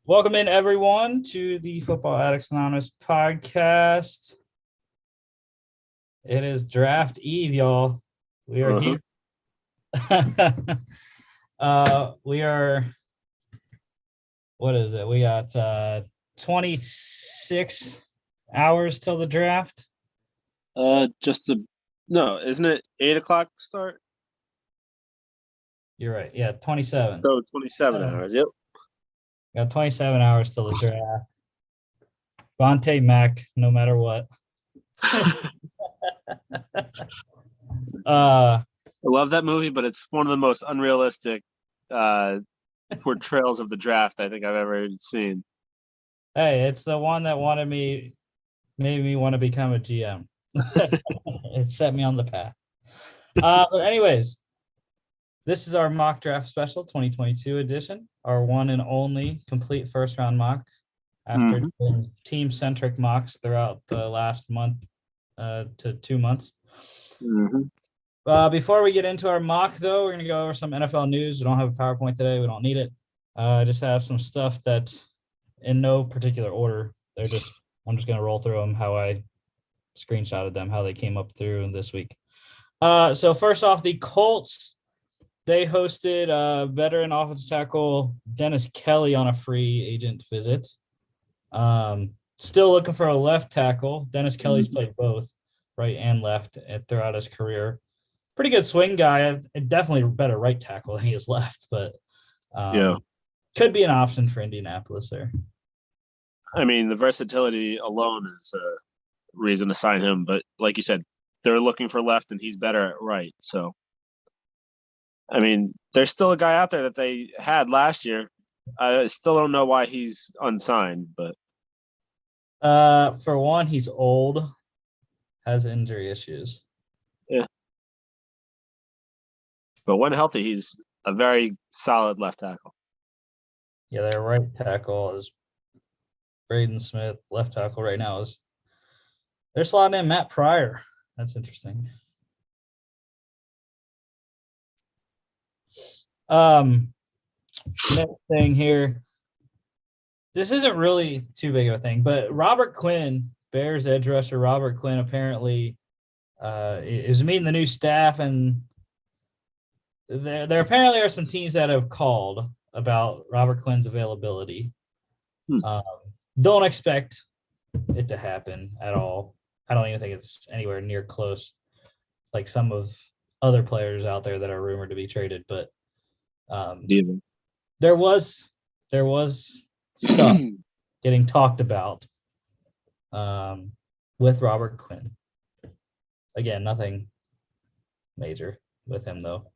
Welcome in, everyone, to the Football Addicts Anonymous podcast. It is draft eve, y'all. We are here. We are, what is it? We got 26 hours till the draft. No, isn't it 8 o'clock start? You're right. Yeah, 27. So 27 hours. Yep. Got 27 hours till the draft. Vontae Mack, no matter what. I love that movie, but it's one of the most unrealistic portrayals of the draft I think I've ever seen. Hey, it's the one that made me want to become a GM. It set me on the path. But anyways, this is our mock draft special 2022 edition, our one and only complete first round mock after doing team centric mocks throughout the last month to 2 months. Before we get into our mock, though, we're going to go over some NFL news. We don't have a PowerPoint today. We don't need it. I just have some stuff that's in no particular order. I'm just going to roll through them how I screenshotted them, how they came up through this week. So first off, the Colts, they hosted veteran offensive tackle Dennis Kelly on a free agent visit. Still looking for a left tackle. Dennis Kelly's played both right and left throughout his career. Pretty good swing guy. Definitely a better right tackle than he is left, but could be an option for Indianapolis there. I mean, the versatility alone is a reason to sign him. But like you said, they're looking for left, and he's better at right. So, I mean, there's still a guy out there that they had last year. I still don't know why he's unsigned, but for one, he's old, has injury issues. Yeah. But when healthy, he's a very solid left tackle. Yeah, their right tackle is Braden Smith. Left tackle right now is they're slotting in Matt Pryor. That's interesting. Next thing here. This isn't really too big of a thing, but Robert Quinn, Bears edge rusher Robert Quinn, apparently is meeting the new staff, and there apparently are some teams that have called about Robert Quinn's availability. Don't expect it to happen at all. I don't even think it's anywhere near close, like some of other players out there that are rumored to be traded. But there was stuff getting talked about with Robert Quinn. Again, nothing major with him though.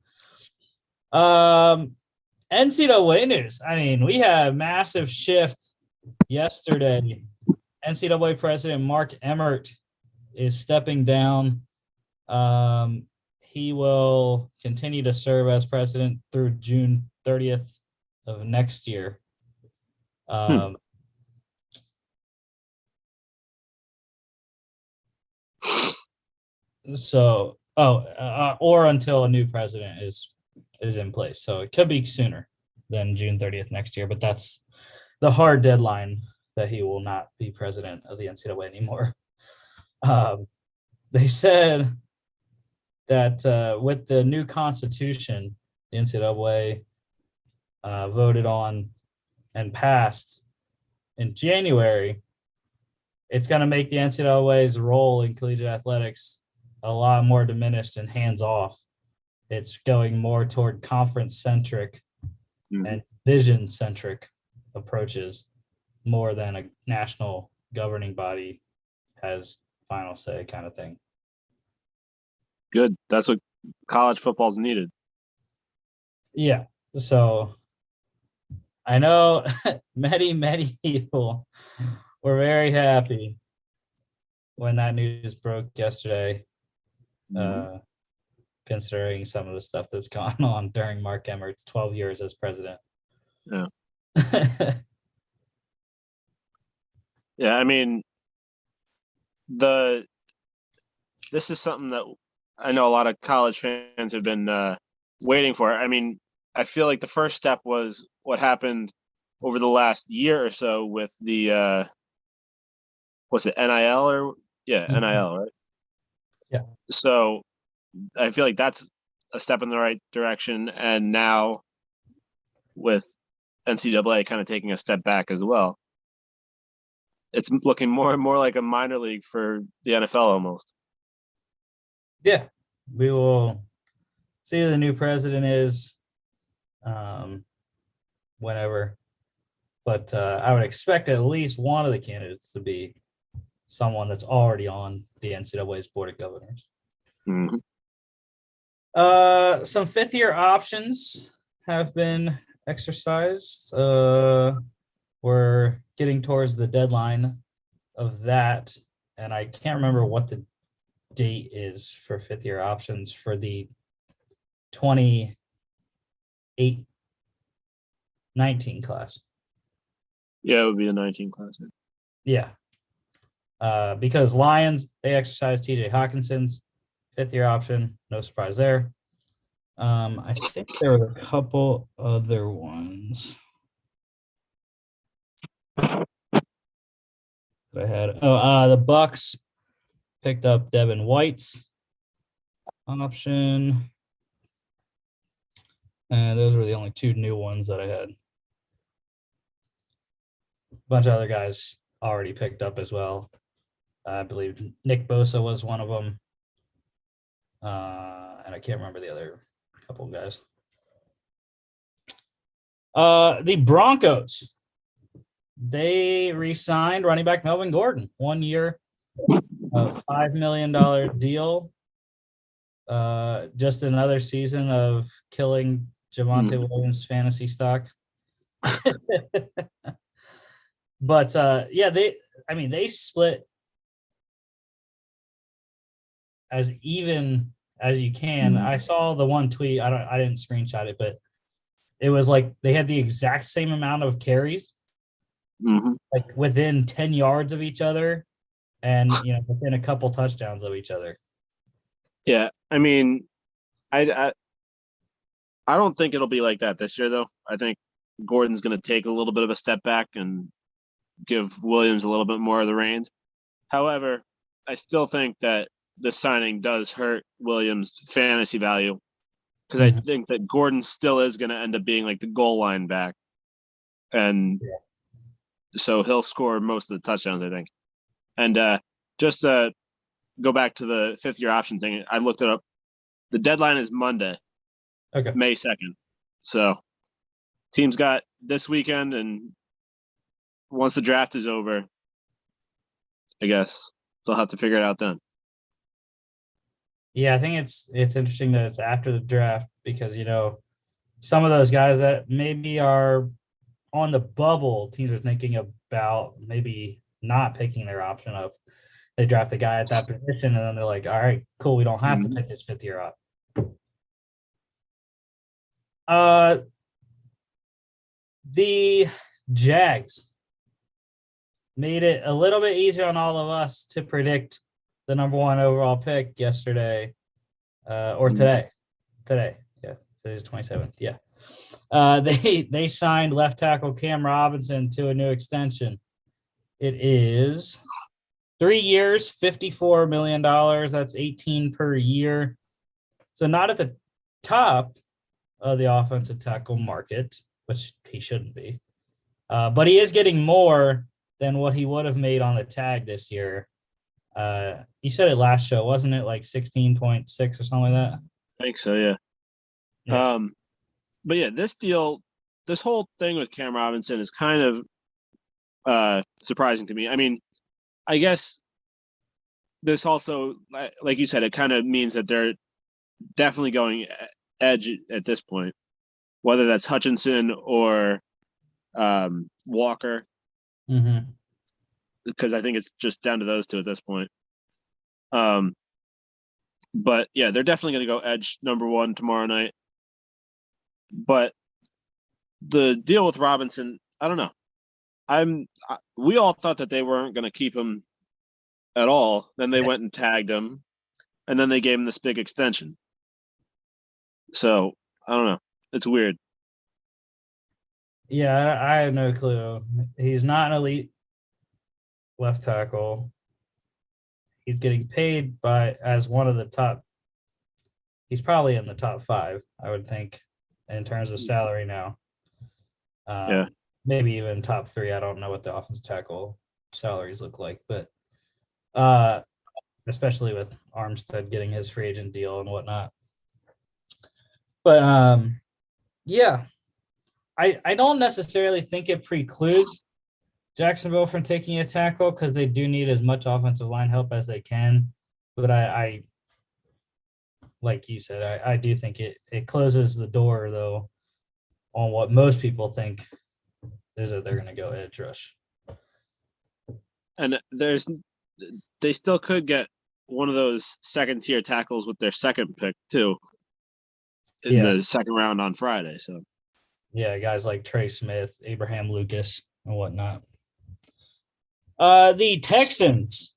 NCAA news. I mean, we had a massive shift yesterday. NCAA president Mark Emmert is stepping down. He will continue to serve as president through June 30th of next year. Or until a new president is in place. So it could be sooner than June 30th next year, but that's the hard deadline that he will not be president of the NCAA anymore. They said that with the new constitution, the NCAA voted on and passed in January, it's going to make the NCAA's role in collegiate athletics a lot more diminished and hands-off. It's going more toward conference-centric and division-centric approaches more than a national governing body has final say kind of thing. Good. That's what college football's needed. Yeah. So I know many people were very happy when that news broke yesterday, considering some of the stuff that's gone on during Mark Emmert's 12 years as president. Yeah. Yeah, I mean, this is something that I know a lot of college fans have been waiting for. I mean, I feel like the first step was what happened over the last year or so with the what's it, NIL or NIL, right? Yeah. So I feel like that's a step in the right direction, and now with NCAA kind of taking a step back as well, it's looking more and more like a minor league for the NFL almost. Yeah, we will see who the new president is whenever. But I would expect at least one of the candidates to be someone that's already on the NCAA's Board of Governors. Mm-hmm. Some fifth-year options have been exercised. We're getting towards the deadline of that, and I can't remember what the date is for fifth-year options for the 2019 class. Yeah, it would be a 19 class. Yeah. Because Lions, they exercised TJ Hawkinson's fifth-year option. No surprise there. I think there were a couple other ones that I had. The Bucks picked up Devin White's option. And those were the only two new ones that I had. A bunch of other guys already picked up as well. I believe Nick Bosa was one of them. And I can't remember the other couple of guys. The Broncos, they re-signed running back Melvin Gordon, 1 year, a $5 million deal. Just another season of killing Javonte Williams' fantasy stock. But they split as even as you can. I saw the one tweet. I didn't screenshot it, but it was like they had the exact same amount of carries, like within 10 yards of each other, and within a couple touchdowns of each other. Yeah, I mean, I don't think it'll be like that this year, though. I think Gordon's going to take a little bit of a step back and give Williams a little bit more of the reins. However, I still think that the signing does hurt Williams' fantasy value because I think that Gordon still is going to end up being like the goal line back. And so he'll score most of the touchdowns, I think. And just to go back to the fifth-year option thing, I looked it up. The deadline is Monday, May 2nd. So teams got this weekend, and once the draft is over, I guess they'll have to figure it out then. Yeah, I think it's interesting that it's after the draft because, some of those guys that maybe are on the bubble, teams are thinking about maybe not picking their option up. They draft a guy at that position, and then they're like, all right, cool, we don't have to pick his fifth year up. The Jags made it a little bit easier on all of us to predict the number one overall pick yesterday, or today. Yeah, today's 27th. Yeah. They signed left tackle Cam Robinson to a new extension. It is 3 years, $54 million. That's 18 per year. So not at the top of the offensive tackle market, which he shouldn't be. But he is getting more than what he would have made on the tag this year. You said it last show, wasn't it? Like 16.6 or something like that? I think so, yeah. But yeah, this whole thing with Cam Robinson is kind of surprising to me. I mean, I guess this also, like you said, it kind of means that they're definitely going edge at this point, whether that's Hutchinson or Walker, because I think it's just down to those two at this point. But yeah, they're definitely going to go edge number one tomorrow night. But the deal with Robinson, I don't know. We all thought that they weren't going to keep him at all. Then they went and tagged him, and then they gave him this big extension. So I don't know. It's weird. Yeah, I have no clue. He's not an elite left tackle. He's getting paid as one of the top. He's probably in the top 5, I would think, in terms of salary now. Yeah. Maybe even top 3. I don't know what the offensive tackle salaries look like, but especially with Armstead getting his free agent deal and whatnot. But yeah, I don't necessarily think it precludes Jacksonville from taking a tackle because they do need as much offensive line help as they can. But I like you said, I do think it closes the door though on what most people think is that they're going to go edge rush. And they still could get one of those second tier tackles with their second pick too in the second round on Friday. So yeah, guys like Trey Smith, Abraham Lucas, and whatnot. The Texans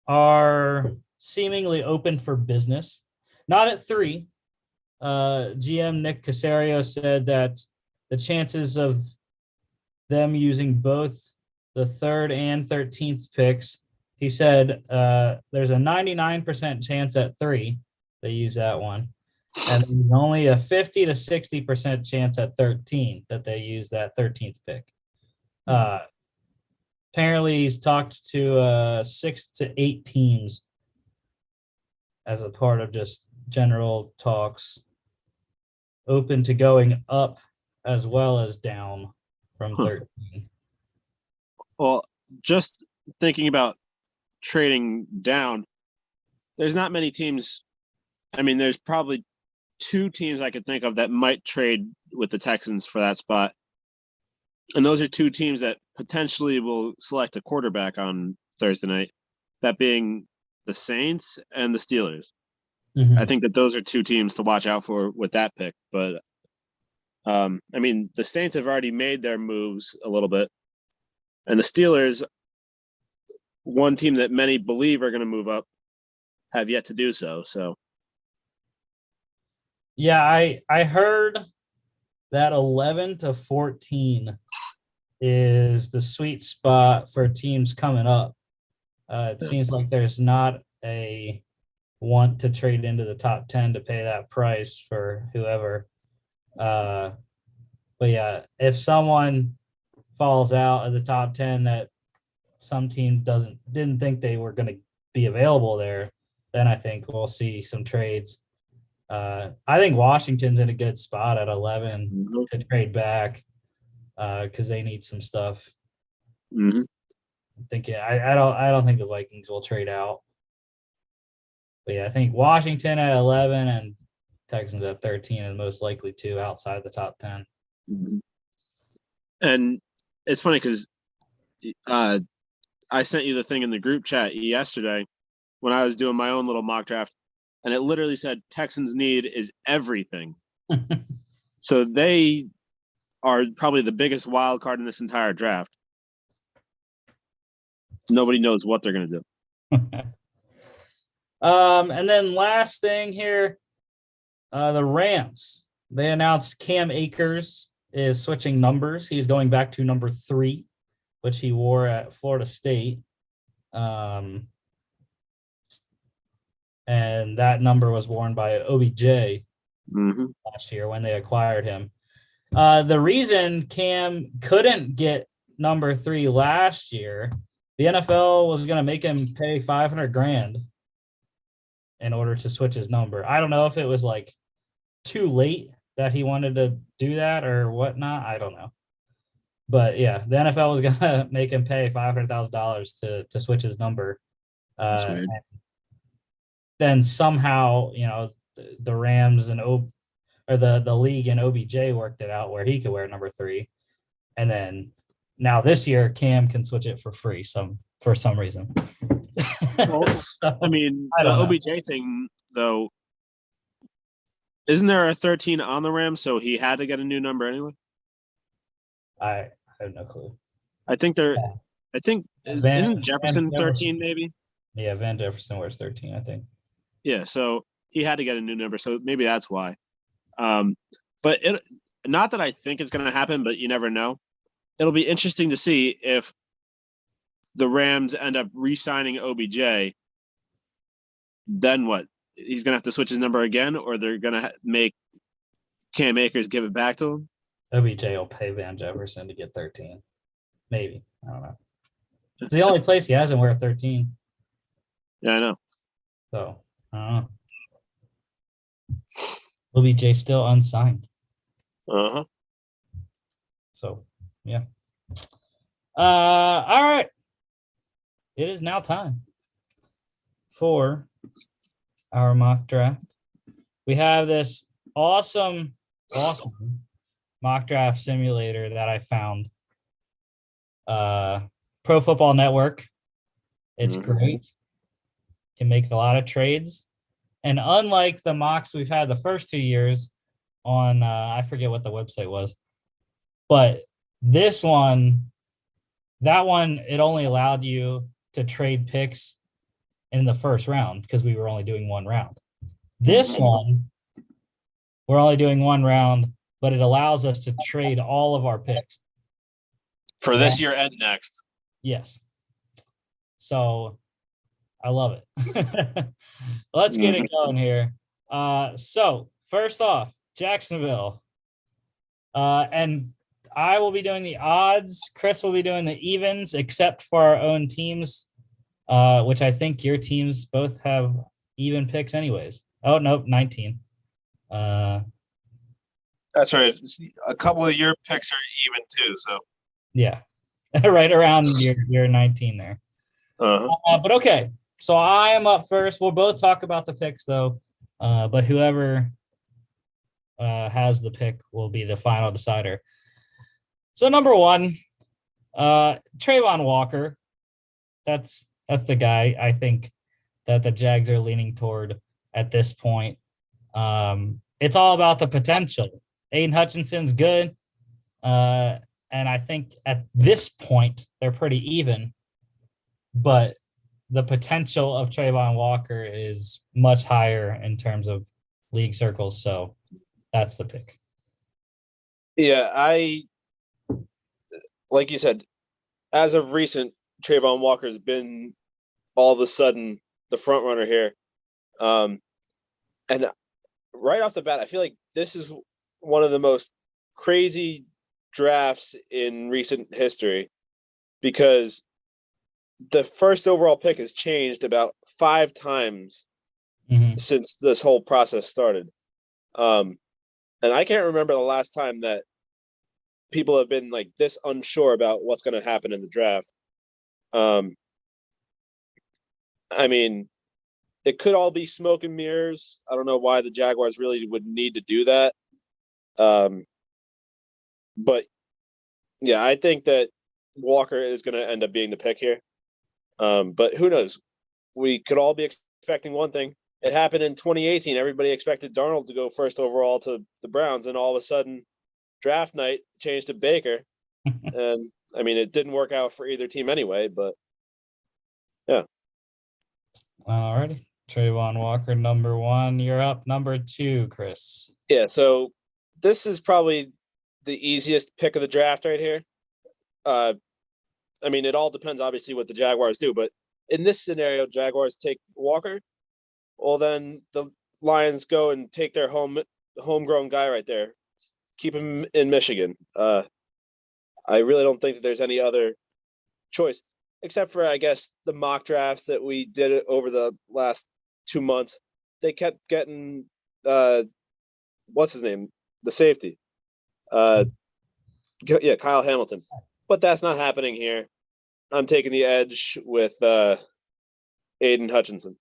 are seemingly open for business. Not at 3. GM Nick Caserio said that the chances of them using both the 3rd and 13th picks, he said there's a 99% chance at 3 they use that one. And there's only a 50 to 60% chance at 13 that they use that 13th pick. Apparently, he's talked to 6 to 8 teams as a part of just general talks, open to going up as well as down from 13. Well, just thinking about trading down, there's not many teams. I mean, there's probably 2 teams I could think of that might trade with the Texans for that spot. And those are 2 teams that potentially will select a quarterback on Thursday night, that being the Saints and the Steelers. Mm-hmm. I think that those are 2 teams to watch out for with that pick. But, I mean, the Saints have already made their moves a little bit. And the Steelers, one team that many believe are going to move up, have yet to do so. So, yeah, I heard that 11 to 14 is the sweet spot for teams coming up. It seems like there's not a want to trade into the top 10 to pay that price for whoever. But yeah, if someone falls out of the top 10 that some team didn't think they were going to be available there, then I think we'll see some trades. I think Washington's in a good spot at 11 to trade back because they need some stuff. Mm-hmm. I'm thinking I don't think the Vikings will trade out. But yeah, I think Washington at 11 and Texans at 13 and most likely 2 outside the top 10. Mm-hmm. And it's funny because I sent you the thing in the group chat yesterday when I was doing my own little mock draft, and it literally said Texans need is everything. So they are probably the biggest wild card in this entire draft. Nobody knows what they're going to do. And then last thing here, the Rams. They announced Cam Akers is switching numbers. He's going back to number 3, which he wore at Florida State. And that number was worn by OBJ last year when they acquired him. The reason Cam couldn't get number 3 last year, the NFL was going to make him pay $500,000 in order to switch his number. I don't know if it was like too late that he wanted to do that or whatnot. I don't know. But yeah, the NFL was going to make him pay $500,000 to switch his number. That's weird. Then somehow, the Rams and the league and OBJ worked it out where he could wear number 3. And then now this year, Cam can switch it for free for some reason. Well, so, I mean, the OBJ thing, though, isn't there a 13 on the Rams, so he had to get a new number anyway? I have no clue. I think isn't Jefferson 13 maybe? Yeah, Van Jefferson wears 13, I think. Yeah, so he had to get a new number, so maybe that's why. But not that I think it's going to happen, but you never know. It'll be interesting to see if the Rams end up re-signing OBJ. Then what? He's going to have to switch his number again, or they're going to make Cam Akers give it back to him? OBJ will pay Van Jefferson to get 13. Maybe. I don't know. It's the only place he hasn't wear 13. Yeah, I know. So, I don't know. OBJ still unsigned. Uh-huh. So, yeah. All right. It is now time for our mock draft. We have this awesome mock draft simulator that I found. Pro Football Network. It's great. Can make a lot of trades. And unlike the mocks we've had the first 2 years on, I forget what the website was, but this one, that one, it only allowed you to trade picks in the first round because we were only doing one round. This one, we're only doing one round, but it allows us to trade all of our picks. For this year and next. Yes. So I love it. Let's get it going here. So first off, Jacksonville. And I will be doing the odds. Chris will be doing the evens, except for our own teams, which I think your teams both have even picks anyways. Oh, nope, 19. That's right. A couple of your picks are even too, so. Yeah, right around year 19 there. But okay, so I am up first. We'll both talk about the picks, though, but whoever has the pick will be the final decider. So number one, Trayvon Walker. That's the guy I think that the Jags are leaning toward at this point. It's all about the potential. Aiden Hutchinson's good. And I think at this point, they're pretty even. But the potential of Trayvon Walker is much higher in terms of league circles. So that's the pick. Yeah, like you said, as of recent, Trayvon Walker's been all of a sudden the front runner here. And right off the bat, I feel like this is one of the most crazy drafts in recent history because the first overall pick has changed about 5 times since this whole process started. And I can't remember the last time that people have been like this unsure about what's going to happen in the draft. I mean, it could all be smoke and mirrors. I don't know why the Jaguars really would need to do that. But yeah, I think that Walker is going to end up being the pick here. But who knows? We could all be expecting one thing. It happened in 2018. Everybody expected Darnold to go first overall to the Browns, and all of a sudden, draft night changed to Baker. And I mean, it didn't work out for either team anyway, but yeah. All righty. Trayvon Walker, number 1. You're up. Number 2, Chris. Yeah, so this is probably the easiest pick of the draft right here. I mean, it all depends, obviously, what the Jaguars do. But in this scenario, Jaguars take Walker. Well, then the Lions go and take their homegrown guy right there. Keep him in Michigan. I really don't think that there's any other choice, except for, I guess, the mock drafts that we did over the last 2 months. They kept getting, what's his name? The safety. Kyle Hamilton. But that's not happening here. I'm taking the edge with Aiden Hutchinson.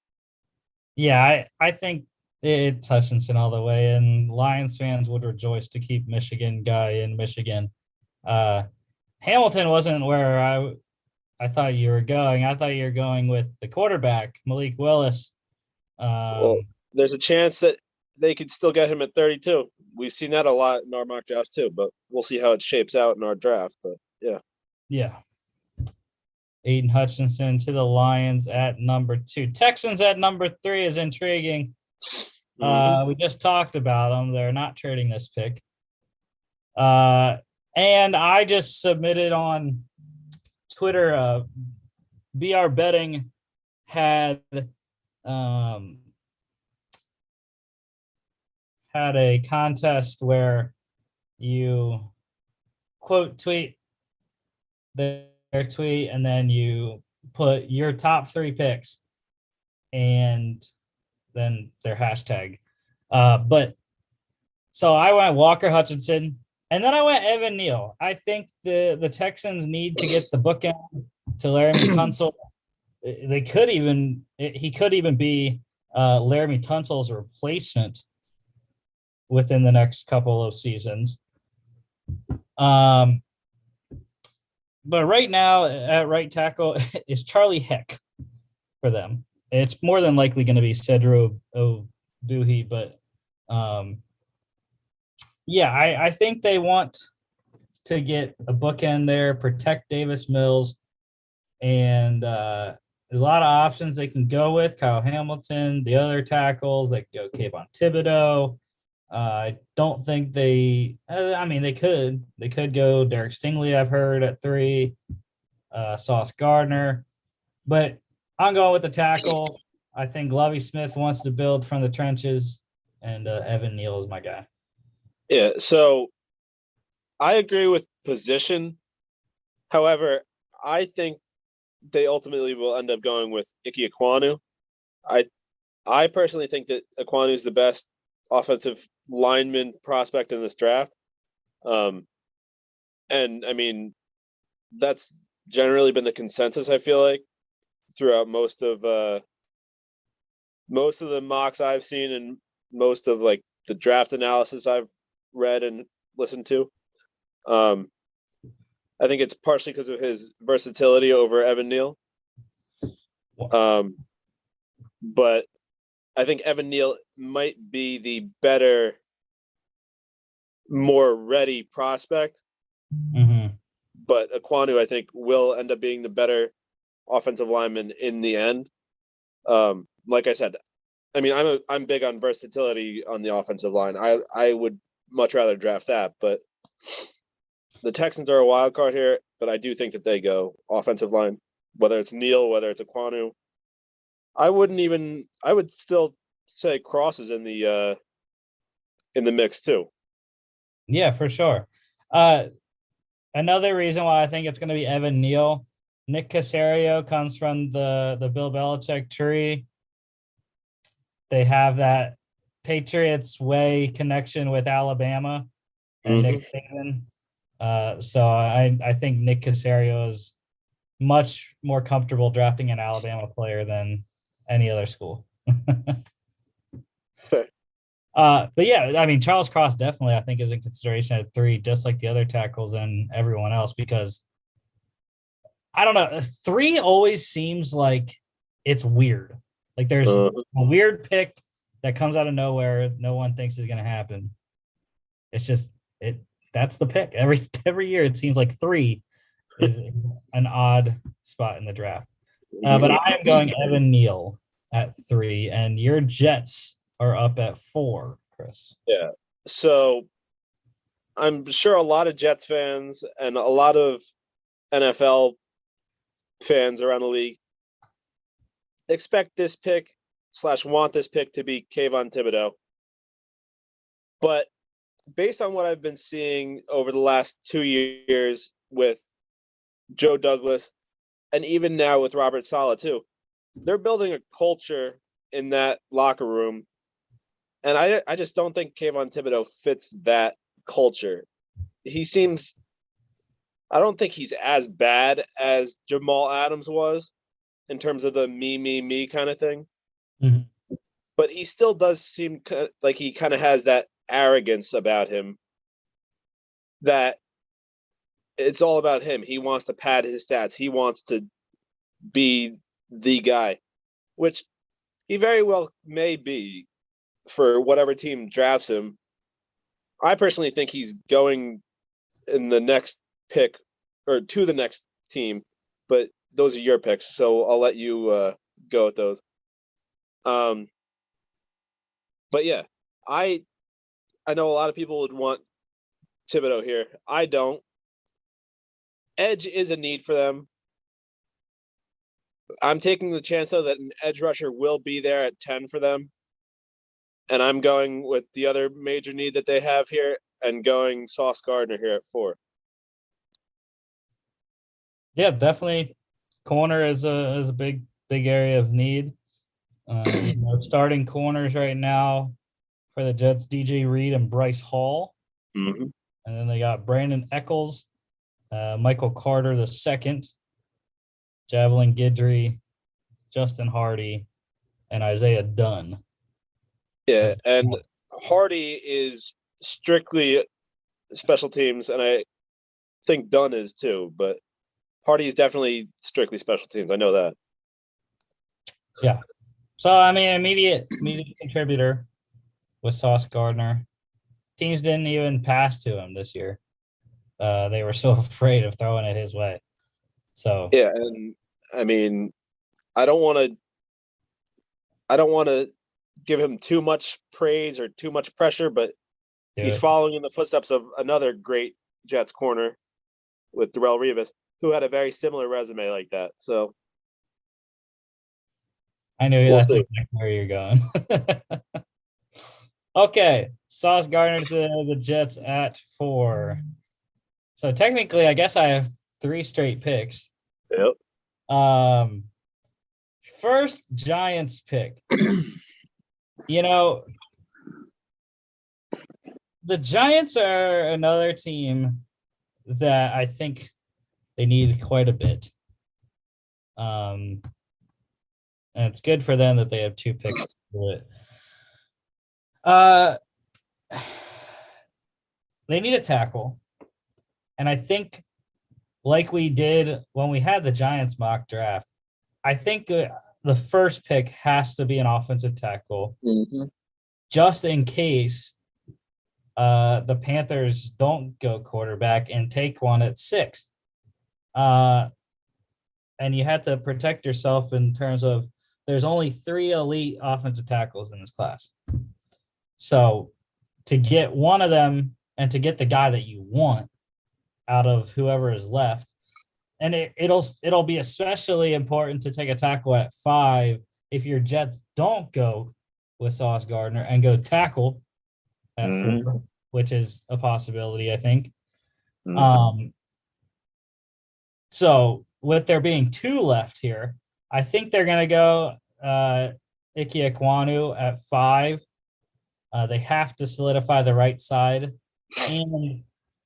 Yeah, I think it's Hutchinson all the way, and Lions fans would rejoice to keep Michigan guy in Michigan. Hamilton wasn't where I thought you were going. I thought you were going with the quarterback, Malik Willis. Well, there's a chance that they could still get him at 32. We've seen that a lot in our mock drafts too, but we'll see how it shapes out in our draft. But yeah. Yeah. Aiden Hutchinson to the Lions at number 2. Texans at number 3 is intriguing. We just talked about them. They're not trading this pick. And I just submitted on Twitter. BR Betting had had a contest where you quote tweet their tweet and then you put your top 3 picks and then their hashtag. But so I went Walker Hutchinson and then I went Evan Neal. I think the Texans need to get the bookend to Laramie Tunsil. He could even be Laramie Tunsil's replacement within the next couple of seasons. But right now at right tackle is Charlie Heck for them. It's more than likely going to be Cedro Obuhi, but I think they want to get a bookend there, protect Davis Mills, and there's a lot of options they can go with. Kyle Hamilton, the other tackles, they could go Kayvon Thibodeau. I don't think they could. They could go Derek Stingley, I've heard, at 3, Sauce Gardner. But I'm going with the tackle. I think Lovie Smith wants to build from the trenches, and Evan Neal is my guy. Yeah, so I agree with position. However, I think they ultimately will end up going with Ike Ekwonu. I personally think that Ekwonu is the best offensive lineman prospect in this draft. And I mean, that's generally been the consensus, I feel like, throughout most of the mocks I've seen and most of like the draft analysis I've read and listened to. I think it's partially because of his versatility over Evan Neal. But I think Evan Neal might be the better, more ready prospect. Mm-hmm. But Ekwonu, I think, will end up being the better offensive lineman in the end. Like I said, I mean, I'm big on versatility on the offensive line. I would much rather draft that, but the Texans are a wild card here. But I do think that they go offensive line, whether it's Neal, whether it's Ekwonu. I would still say Cross is in the mix too. Yeah, for sure. Another reason why I think it's going to be Evan Neal. Nick Caserio comes from the Bill Belichick tree. They have that Patriots way connection with Alabama and Nick Saban. So I think Nick Caserio is much more comfortable drafting an Alabama player than any other school. Fair. But yeah, I mean, Charles Cross definitely, I think, is in consideration at 3, just like the other tackles and everyone else, because I don't know, 3 always seems like it's weird. Like there's a weird pick that comes out of nowhere, no one thinks is going to happen. It's just that's the pick. Every year it seems like 3 is an odd spot in the draft. But I am going Evan Neal at 3, and your Jets are up at 4, Chris. Yeah. So I'm sure a lot of Jets fans and a lot of NFL fans around the league expect this pick / want this pick to be Kayvon Thibodeau. But based on what I've been seeing over the last 2 years with Joe Douglas and even now with Robert Saleh too, they're building a culture in that locker room. And I just don't think Kayvon Thibodeau fits that culture. I don't think he's as bad as Jamal Adams was in terms of the me kind of thing. Mm-hmm. But he still does seem like he kind of has that arrogance about him that it's all about him. He wants to pad his stats. He wants to be the guy, which he very well may be for whatever team drafts him. I personally think he's going in the next pick or to the next team, but those are your picks, so I'll let you go with those. But yeah, I know a lot of people would want Thibodeau here. I don't. Edge is a need for them. I'm taking the chance, though, that an edge rusher will be there at 10 for them. And I'm going with the other major need that they have here and going Sauce Gardner here at 4. Yeah, definitely. Corner is a big area of need. Starting corners right now for the Jets, DJ Reed and Bryce Hall. Mm-hmm. And then they got Brandon Eccles, Michael Carter II, Javelin Guidry, Justin Hardy, and Isaiah Dunn. Yeah, and Hardy is strictly special teams, and I think Dunn is too, but Hardy is definitely strictly special teams. I know that. Yeah. So, I mean, immediate contributor with Sauce Gardner. Teams didn't even pass to him this year. They were so afraid of throwing it his way. So yeah, and I mean, I don't want to give him too much praise or too much pressure, but he's following in the footsteps of another great Jets corner with Darrelle Revis, who had a very similar resume like that. So I knew that's exactly where you're going. Okay, Sauce Gardner to the Jets at 4. So technically, I guess I have 3 straight picks. Yep. First Giants pick. The Giants are another team that I think they need quite a bit. And it's good for them that they have 2 picks to do it. They need a tackle. And I think, like we did when we had the Giants mock draft, I think the first pick has to be an offensive tackle, just in case the Panthers don't go quarterback and take one at 6. And you have to protect yourself in terms of there's only 3 elite offensive tackles in this class. So to get one of them and to get the guy that you want out of whoever is left, and it'll be especially important to take a tackle at 5 if your Jets don't go with Sauce Gardner and go tackle at 4, which is a possibility, I think. So with there being 2 left here, I think they're going to go Ike Ekwonu at 5. They have to solidify the right side, and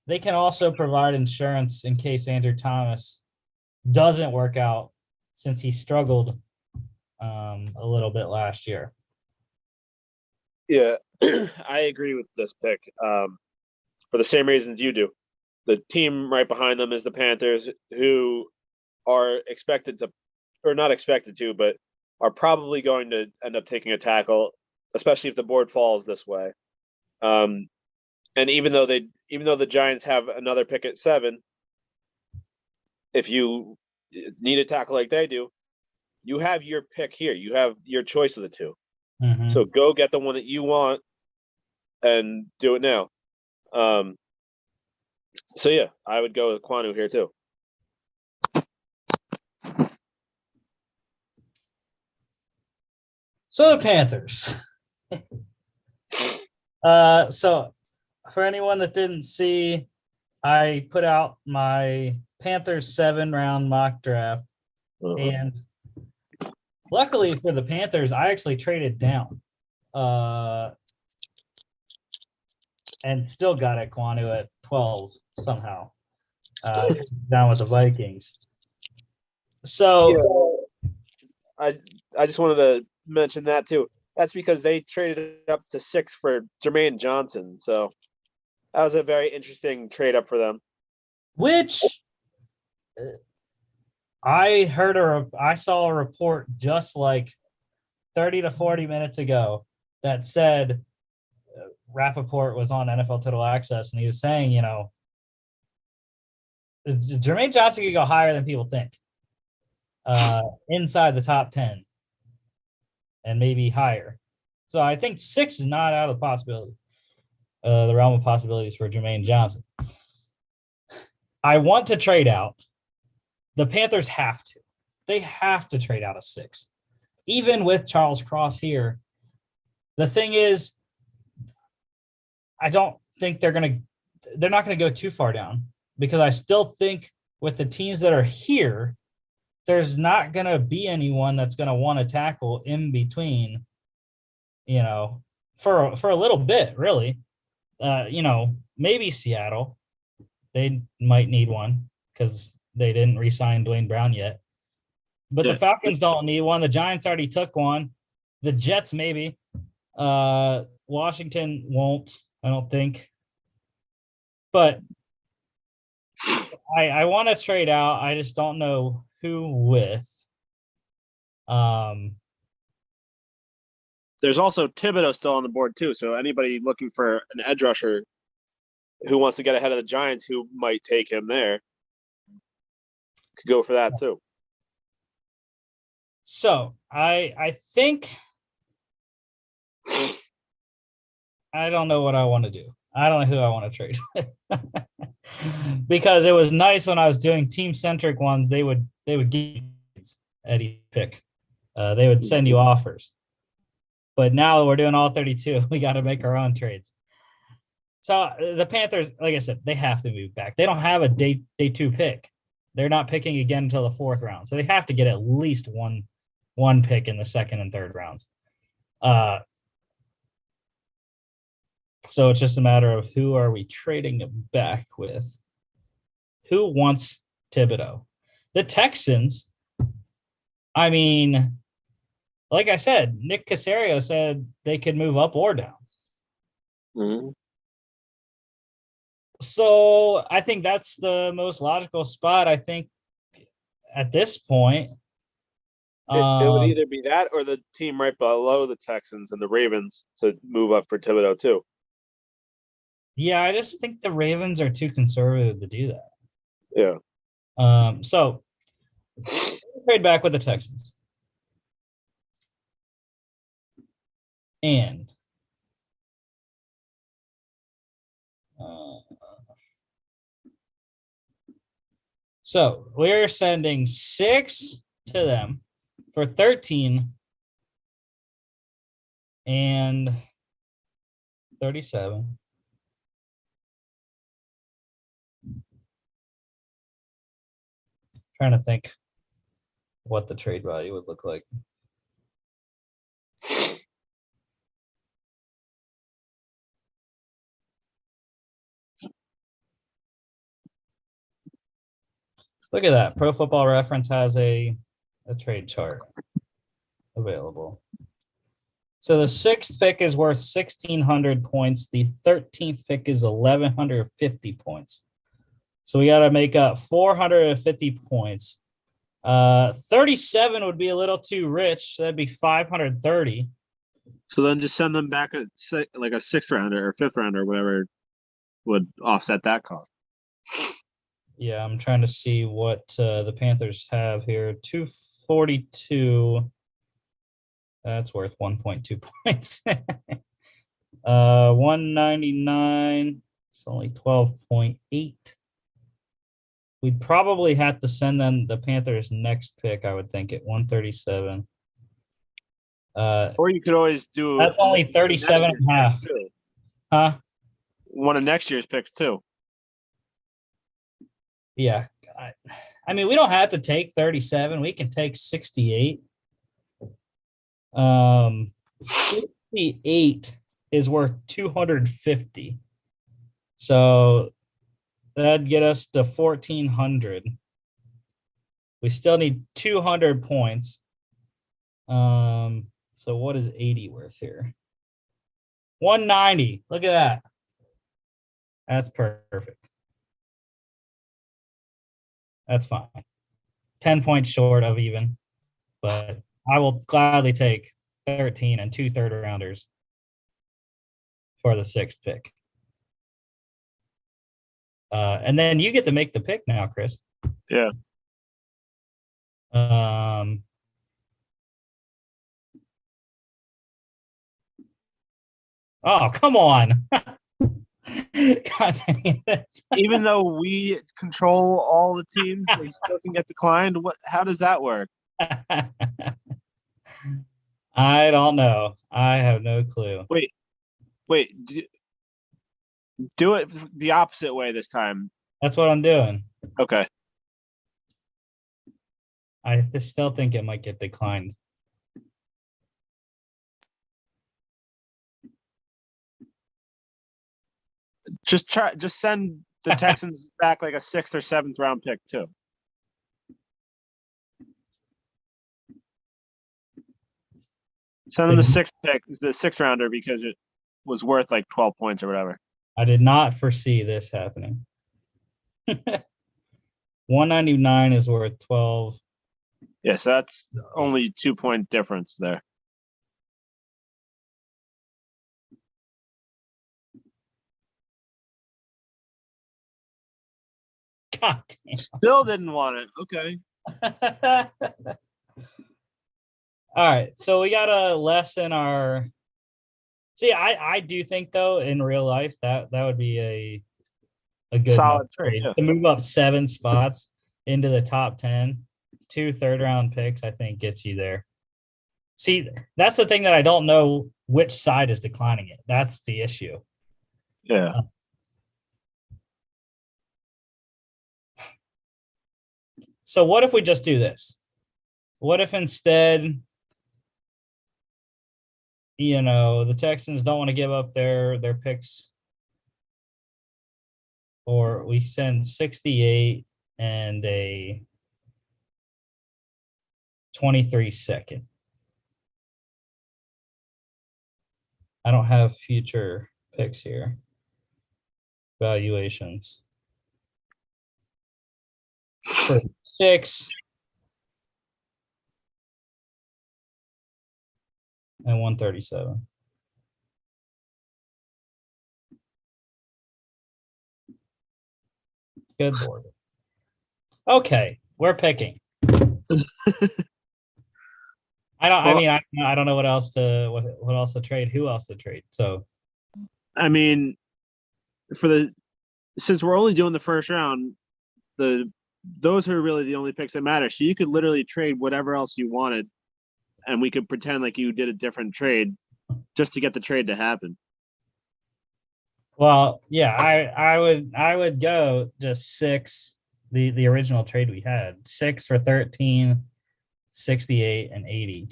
they can also provide insurance in case Andrew Thomas doesn't work out, since he struggled a little bit last year. Yeah, I agree with this pick for the same reasons you do. The team right behind them is the Panthers, who are expected to, or not expected to, but are probably going to end up taking a tackle, especially if the board falls this way. And even though the Giants have another pick at 7, if you need a tackle like they do, you have your pick here. You have your choice of the 2. So go get the one that you want and do it now. So yeah, I would go with Quanu here too. So the Panthers. So for anyone that didn't see, I put out my Panthers 7-round mock draft, and luckily for the Panthers, I actually traded down and still got Ekwonu at 12 somehow, down with the Vikings. So I just wanted to mention that too. That's because they traded up to 6 for Jermaine Johnson. So that was a very interesting trade up for them. Which I saw a report just like 30 to 40 minutes ago that said Rappaport was on NFL Total Access, and he was saying, Jermaine Johnson could go higher than people think, inside the top 10 and maybe higher. So I think 6 is not out of the possibility, the realm of possibilities for Jermaine Johnson. I want to trade out. The Panthers have to. They have to trade out a 6. Even with Charles Cross here. The thing is, I don't think they're not going to go too far down, because I still think with the teams that are here, there's not going to be anyone that's going to want to tackle in between, for a little bit, really. Maybe Seattle. They might need one because they didn't re-sign Dwayne Brown yet. But the Falcons don't need one. The Giants already took one. The Jets maybe. Washington won't, I don't think. But I want to trade out. I just don't know who with. There's also Thibodeau still on the board too. So anybody looking for an edge rusher who wants to get ahead of the Giants, who might take him there, could go for that too. So I think I don't know what I want to do. I don't know who I want to trade with. Because it was nice when I was doing team-centric ones, they would give Eddie pick. They would send you offers. But now we're doing all 32. We got to make our own trades. So the Panthers, like I said, they have to move back. They don't have a day 2 pick. They're not picking again until the 4th round. So they have to get at least one pick in the 2nd and 3rd rounds. So it's just a matter of who are we trading back with? Who wants Thibodeau? The Texans, I mean, like I said, Nick Caserio said they could move up or down. Mm-hmm. So I think that's the most logical spot, I think, at this point. It would either be that or the team right below the Texans and the Ravens to move up for Thibodeau too. Yeah, I just think the Ravens are too conservative to do that. Yeah. So trade back with the Texans. And so we're sending 6 to them for 13 and 37. Trying to think what the trade value would look like. Look at that. Pro Football Reference has a trade chart available. So the 6th pick is worth 1,600 points. The 13th pick is 1,150 points. So we got to make up 450 points. 37 would be a little too rich. So that'd be 530. So then just send them back like a 6th rounder or 5th rounder, whatever would offset that cost. Yeah, I'm trying to see what the Panthers have here. 242. That's worth 1.2 points. 199. It's only 12.8. We'd probably have to send them the Panthers' next pick, I would think, at 137. Or you could always do. That's only 37 and a half. Huh? One of next year's picks, too. Yeah. I mean, we don't have to take 37. We can take 68. 68 is worth 250. So that'd get us to 1,400. We still need 200 points. So what is 80 worth here? 190. Look at that. That's perfect. That's fine. 10 points short of even, but I will gladly take 13 and 2 third rounders for the 6th pick. And then you get to make the pick now, Chris. Yeah. Oh, come on. God dang it. Even though we control all the teams, they still can get declined. What? How does that work? I don't know. I have no clue. Wait. Do it the opposite way this time. That's what I'm doing. Okay. I still think it might get declined. Just send the Texans back like a 6th or 7th round pick too. Send them the 6th pick, the 6th rounder, because it was worth like 12 points or whatever. I did not foresee this happening. 199 is worth 12. Yeah, so that's only 2-point difference there. God damn. Still didn't want it. Okay. All right, so we got to lessen our. See, I do think though in real life that would be a good Solid trade, yeah. to move up 7 spots into the top 10. 2 third-round picks, I think, gets you there. See, that's the thing that I don't know which side is declining it. That's the issue. Yeah. So what if we just do this? What if instead, the Texans don't want to give up their picks, or we send 68 and a 23 second. I don't have future picks here. Valuations. For 6 and 137. Good board. Okay, we're picking. I don't know what else to trade, who else to trade. So I mean, since we're only doing the first round, those are really the only picks that matter. So you could literally trade whatever else you wanted, and we could pretend like you did a different trade just to get the trade to happen. Well, yeah, I would go just 6, the original trade we had. 6 for 13, 68, and 80.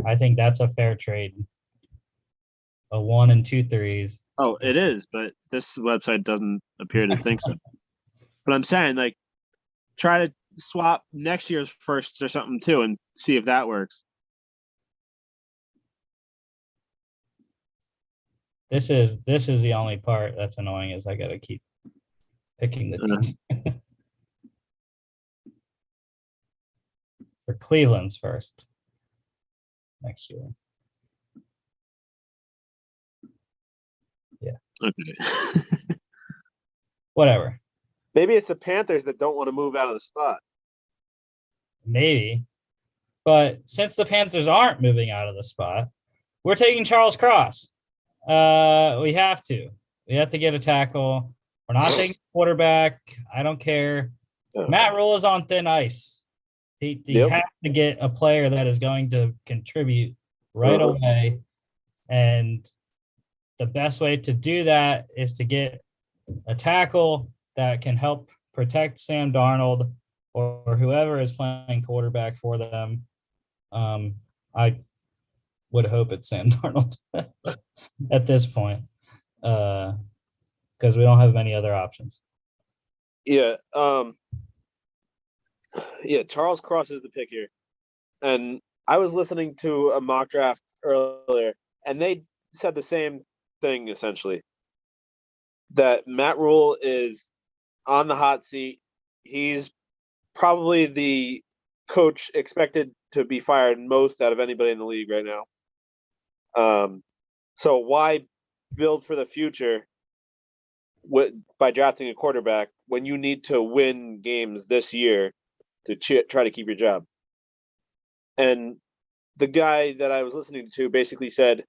I think that's a fair trade. A 1 and 2 threes. Oh, it is, but this website doesn't appear to think so. But I'm saying, like, try to swap next year's firsts or something too, and see if that works. This is the only part that's annoying, is I got to keep picking the teams. For Cleveland's first next year. Yeah. Okay. Whatever. Maybe it's the Panthers that don't want to move out of the spot. Maybe. But since the Panthers aren't moving out of the spot, we're taking Charles Cross. We have to. We have to get a tackle. We're not taking quarterback. I don't care. Matt Rule is on thin ice. He has to get a player that is going to contribute right away. And the best way to do that is to get a tackle that can help protect Sam Darnold or whoever is playing quarterback for them. I would hope it's Sam Darnold at this point, because we don't have many other options. Yeah. Yeah, Charles Cross is the pick here. And I was listening to a mock draft earlier, and they said the same thing, essentially. That Matt Rule is on the hot seat. He's probably the coach expected to be fired most out of anybody in the league right now. So why build for the future by drafting a quarterback when you need to win games this year to try to keep your job? And the guy that I was listening to basically said,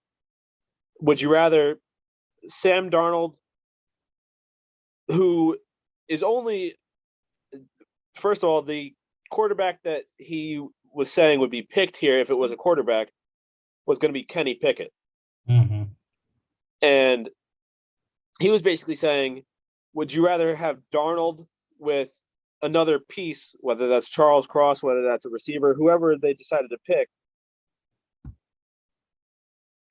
would you rather Sam Darnold, who is only, first of all, the quarterback that he was saying would be picked here if it was a quarterback was going to be Kenny Pickett. Mm-hmm. And he was basically saying, would you rather have Darnold with another piece, whether that's Charles Cross, whether that's a receiver, whoever they decided to pick,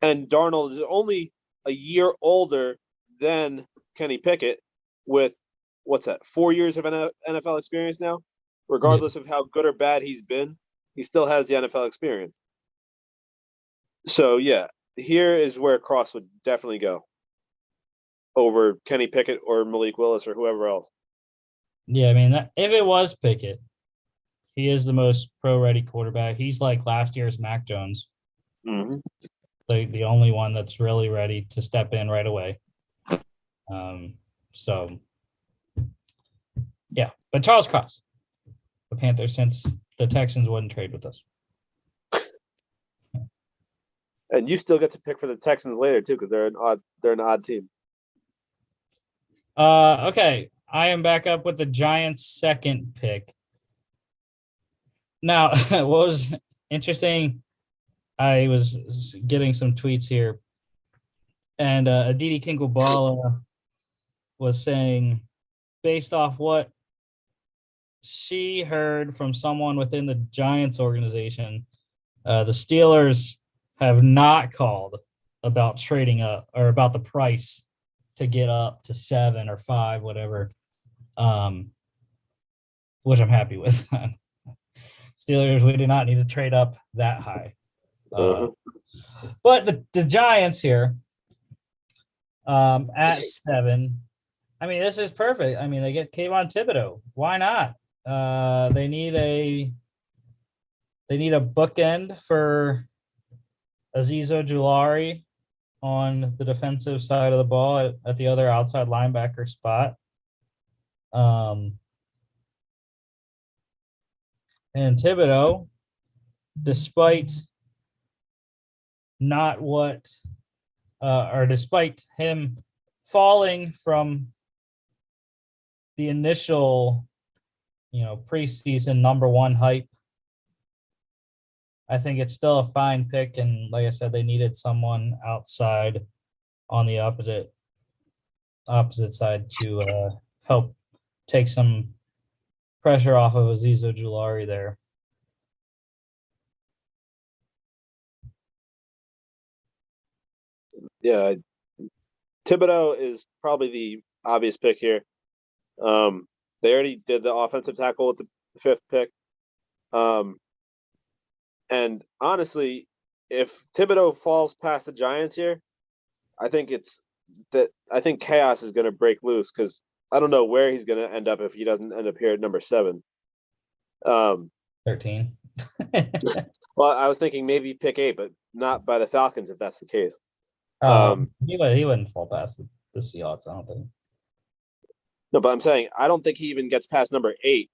and Darnold is only a year older than Kenny Pickett with, 4 years of NFL experience now? Regardless of how good or bad he's been, he still has the NFL experience. So, yeah, here is where Cross would definitely go over Kenny Pickett or Malik Willis or whoever else. Yeah, I mean, if it was Pickett, he is the most pro-ready quarterback. He's like last year's Mac Jones. Mm-hmm. The only one that's really ready to step in right away. So, yeah. But Charles Cross, the Panthers, since the Texans wouldn't trade with us. And you still get to pick for the Texans later, too, because they're an odd team. Okay. I am back up with the Giants' second pick. Now, what was interesting, I was getting some tweets here, and Aditi Kinkle-Bala was saying, based off what she heard from someone within the Giants organization, the Steelers have not called about trading up or about the price to get up to 7 or 5, whatever, which I'm happy with. Steelers, we do not need to trade up that high. But the Giants here at 7, I mean, this is perfect. I mean, they get Kayvon Thibodeau. Why not? They need a bookend for Azeez Ojulari on the defensive side of the ball at the other outside linebacker spot. And Thibodeau, despite despite him falling from the initial, preseason number 1 hype, I think it's still a fine pick. And like I said, they needed someone outside on the opposite side to help take some pressure off of Azeez Ojulari there. Yeah, Thibodeau is probably the obvious pick here. They already did the offensive tackle with the 5th pick. And honestly, if Thibodeau falls past the Giants here, I think chaos is going to break loose, because I don't know where he's going to end up if he doesn't end up here at number 7. 13. Well, I was thinking maybe pick 8, but not by the Falcons if that's the case. He wouldn't fall past the Seahawks, I don't think. No, but I'm saying I don't think he even gets past number 8,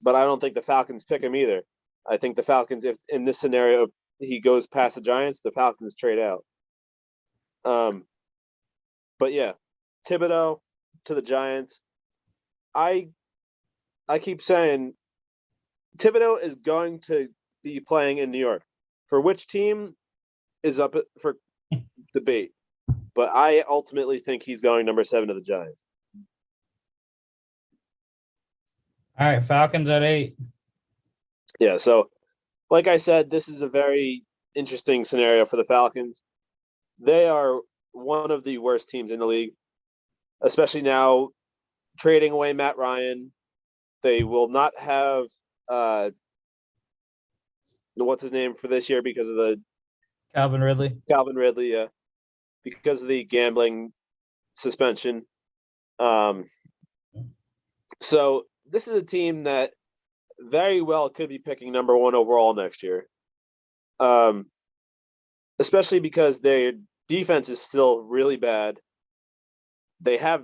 but I don't think the Falcons pick him either. I think the Falcons, if in this scenario he goes past the Giants, the Falcons trade out. But yeah, Thibodeau to the Giants. I keep saying Thibodeau is going to be playing in New York. For which team is up for debate, but I ultimately think he's going number 7 to the Giants. All right, Falcons at 8. Yeah, so like I said, this is a very interesting scenario for the Falcons. They are one of the worst teams in the league, especially now trading away Matt Ryan. They will not have what's his name for this year because of the Calvin Ridley, yeah, because of the gambling suspension. So this is a team that very well could be picking number 1 overall next year. Especially because their defense is still really bad. They have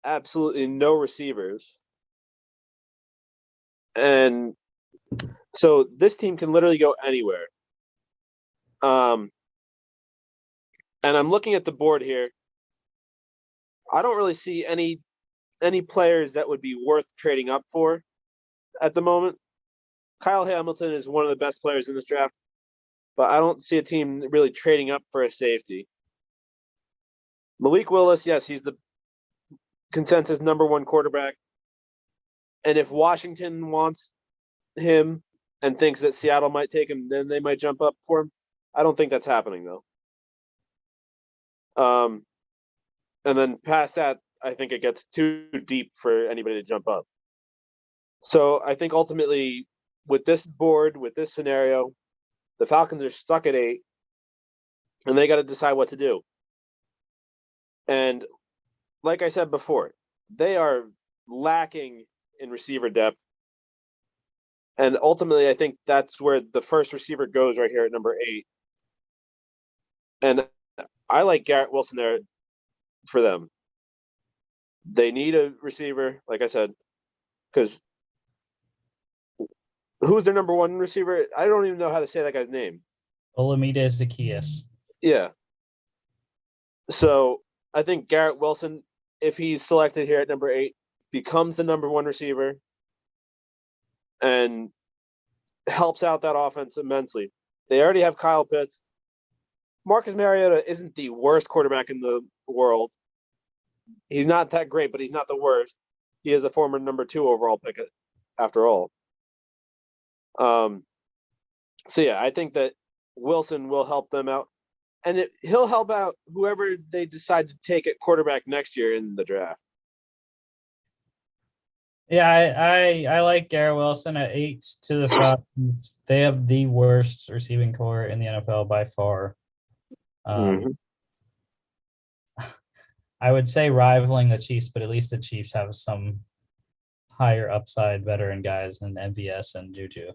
absolutely no receivers. And so this team can literally go anywhere. And And I'm looking at the board here. I don't really see any players that would be worth trading up for at the moment. Kyle Hamilton is one of the best players in this draft, but I don't see a team really trading up for a safety. Malik Willis, yes, he's the consensus number 1 quarterback. And if Washington wants him and thinks that Seattle might take him, then they might jump up for him. I don't think that's happening, though. And then past that, I think it gets too deep for anybody to jump up. So I think ultimately, with this board, with this scenario, the Falcons are stuck at 8, and they got to decide what to do. And like I said before, they are lacking in receiver depth. And ultimately, I think that's where the first receiver goes right here at number 8. And I like Garrett Wilson there for them. They need a receiver, like I said, because who's their number 1 receiver? I don't even know how to say that guy's name. Olamide Zaccheaus. Yeah. So I think Garrett Wilson, if he's selected here at number 8, becomes the number 1 receiver and helps out that offense immensely. They already have Kyle Pitts. Marcus Mariota isn't the worst quarterback in the world. He's not that great, but he's not the worst. He is a former number 2 overall pick after all. So yeah, I think that Wilson will help them out, and he'll help out whoever they decide to take at quarterback next year in the draft. Yeah, I like Garrett Wilson at 8 to the Falcons. They have the worst receiving core in the NFL by far. I would say rivaling the Chiefs, but at least the Chiefs have some higher upside veteran guys in MVS and Juju.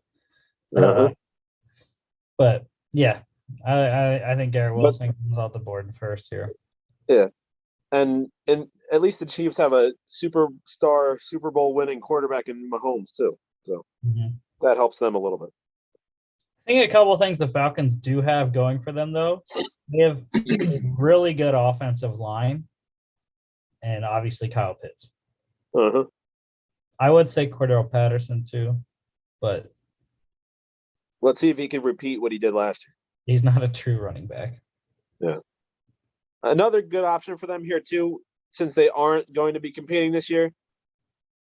But yeah, I think Garrett Wilson comes off the board first here. Yeah, and at least the Chiefs have a superstar Super Bowl winning quarterback in Mahomes too, so that helps them a little bit. I think a couple of things the Falcons do have going for them, though. They have a really good offensive line, and obviously Kyle Pitts. I would say Cordell Patterson too, but let's see if he can repeat what he did last year. He's not a true running back. Yeah. Another good option for them here too, since they aren't going to be competing this year,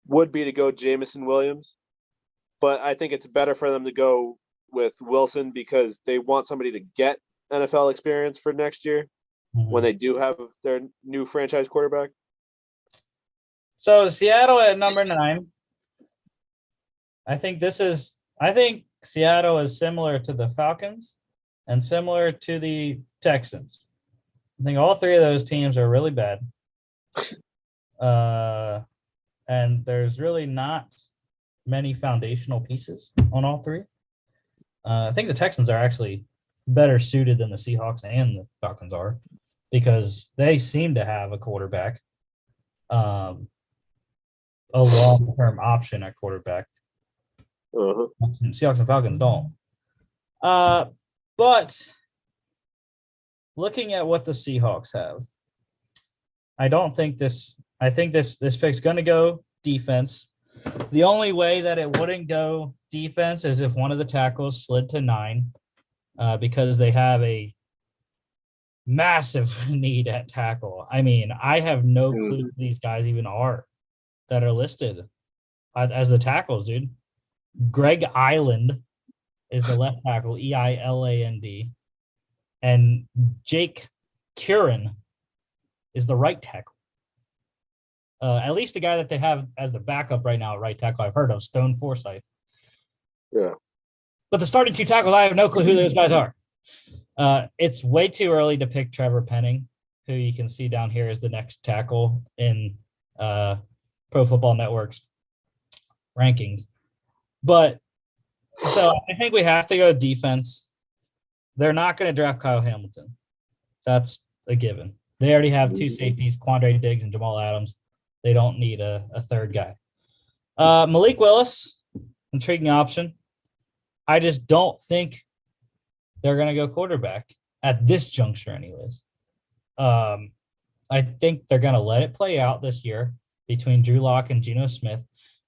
would be to go Jamison Williams. But I think it's better for them to go with Wilson because they want somebody to get NFL experience for next year when they do have their new franchise quarterback. So Seattle at number 9. I think Seattle is similar to the Falcons and similar to the Texans. I think all 3 of those teams are really bad. And there's really not many foundational pieces on all 3. I think the Texans are actually better suited than the Seahawks and the Falcons are because they seem to have a quarterback, a long-term option at quarterback. Seahawks and Falcons don't. But looking at what the Seahawks have, I think this pick's going to go defense. The only way that it wouldn't go defense is if one of the tackles slid to 9 because they have a massive need at tackle. I mean, I have no clue who these guys even are that are listed as the tackles, dude. Greg Island is the left tackle, Eiland, and Jake Curran is the right tackle. At least the guy that they have as the backup right now at right tackle I've heard of, Stone Forsythe. Yeah. But the starting 2 tackles, I have no clue who those guys are. It's way too early to pick Trevor Penning, who you can see down here as the next tackle in Pro Football Network's rankings. But so I think we have to go defense. They're not going to draft Kyle Hamilton. That's a given. They already have 2 safeties, Quandre Diggs and Jamal Adams. They don't need a third guy. Malik Willis, intriguing option. I just don't think they're going to go quarterback at this juncture anyways. I think they're going to let it play out this year between Drew Lock and Geno Smith.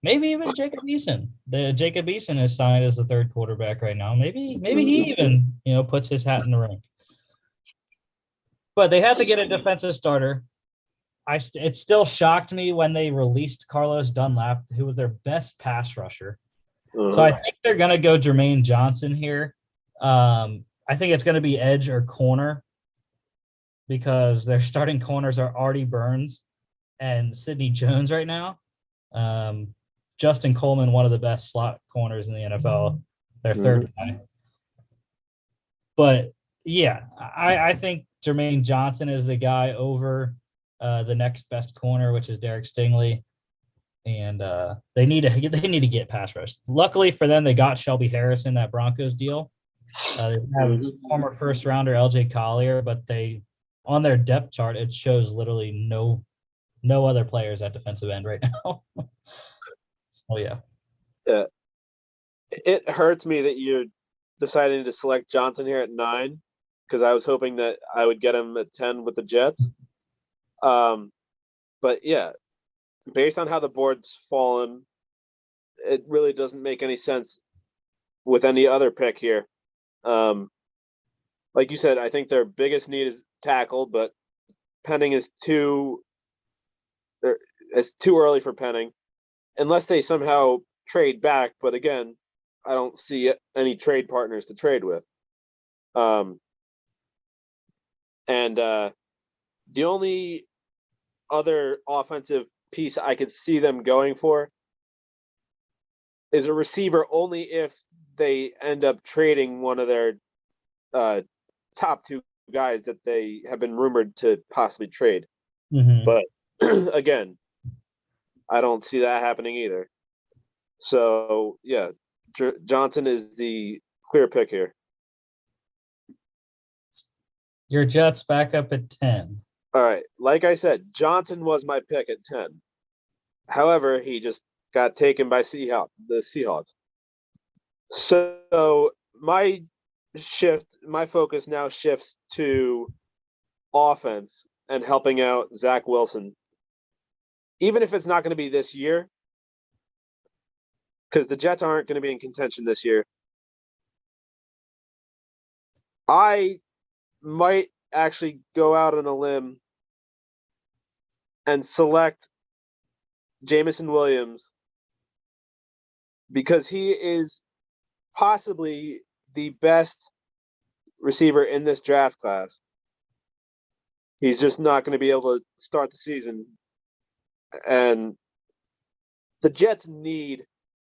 Maybe even Jacob Eason. Jacob Eason is signed as the third quarterback right now. Maybe he even puts his hat in the ring. But they had to get a defensive starter. It still shocked me when they released Carlos Dunlap, who was their best pass rusher. So I think they're going to go Jermaine Johnson here. I think it's going to be edge or corner because their starting corners are Artie Burns and Sidney Jones right now. Justin Coleman, one of the best slot corners in the NFL, their third guy. But, yeah, I think Jermaine Johnson is the guy over the next best corner, which is Derek Stingley. And they need to get pass rush. Luckily for them, they got Shelby Harris in that Broncos deal. They have former first rounder LJ Collier, but on their depth chart it shows literally no other players at defensive end right now. So yeah. It hurts me that you're deciding to select Johnson here at 9 because I was hoping that I would get him at 10 with the Jets. But yeah, based on how the board's fallen, it really doesn't make any sense with any other pick here. Like you said, I think their biggest need is tackle, but Penning it's too early for Penning, unless they somehow trade back. But again, I don't see any trade partners to trade with. And the only other offensive piece I could see them going for is a receiver only if they end up trading one of their top 2 guys that they have been rumored to possibly trade. But again, I don't see that happening either. So yeah, Johnson is the clear pick here. Your Jets back up at 10. All right. Like I said, Johnson was my pick at 10. However, he just got taken by the Seahawks. So my focus now shifts to offense and helping out Zach Wilson. Even if it's not going to be this year, because the Jets aren't going to be in contention this year, I might actually go out on a limb and select Jameson Williams because he is possibly the best receiver in this draft class. He's just not going to be able to start the season. And the Jets need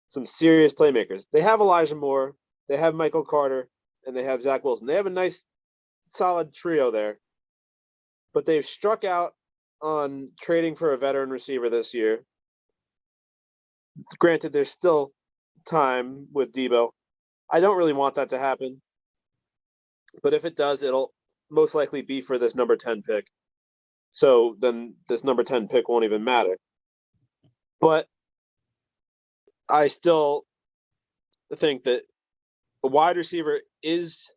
some serious playmakers. They have Elijah Moore, they have Michael Carter, and they have Zach Wilson. They have a nice, solid trio there. But they've struck out on trading for a veteran receiver this year. Granted, there's still time with Debo. I don't really want that to happen. But if it does, it'll most likely be for this number 10 pick. So then this number 10 pick won't even matter. But I still think that a wide receiver is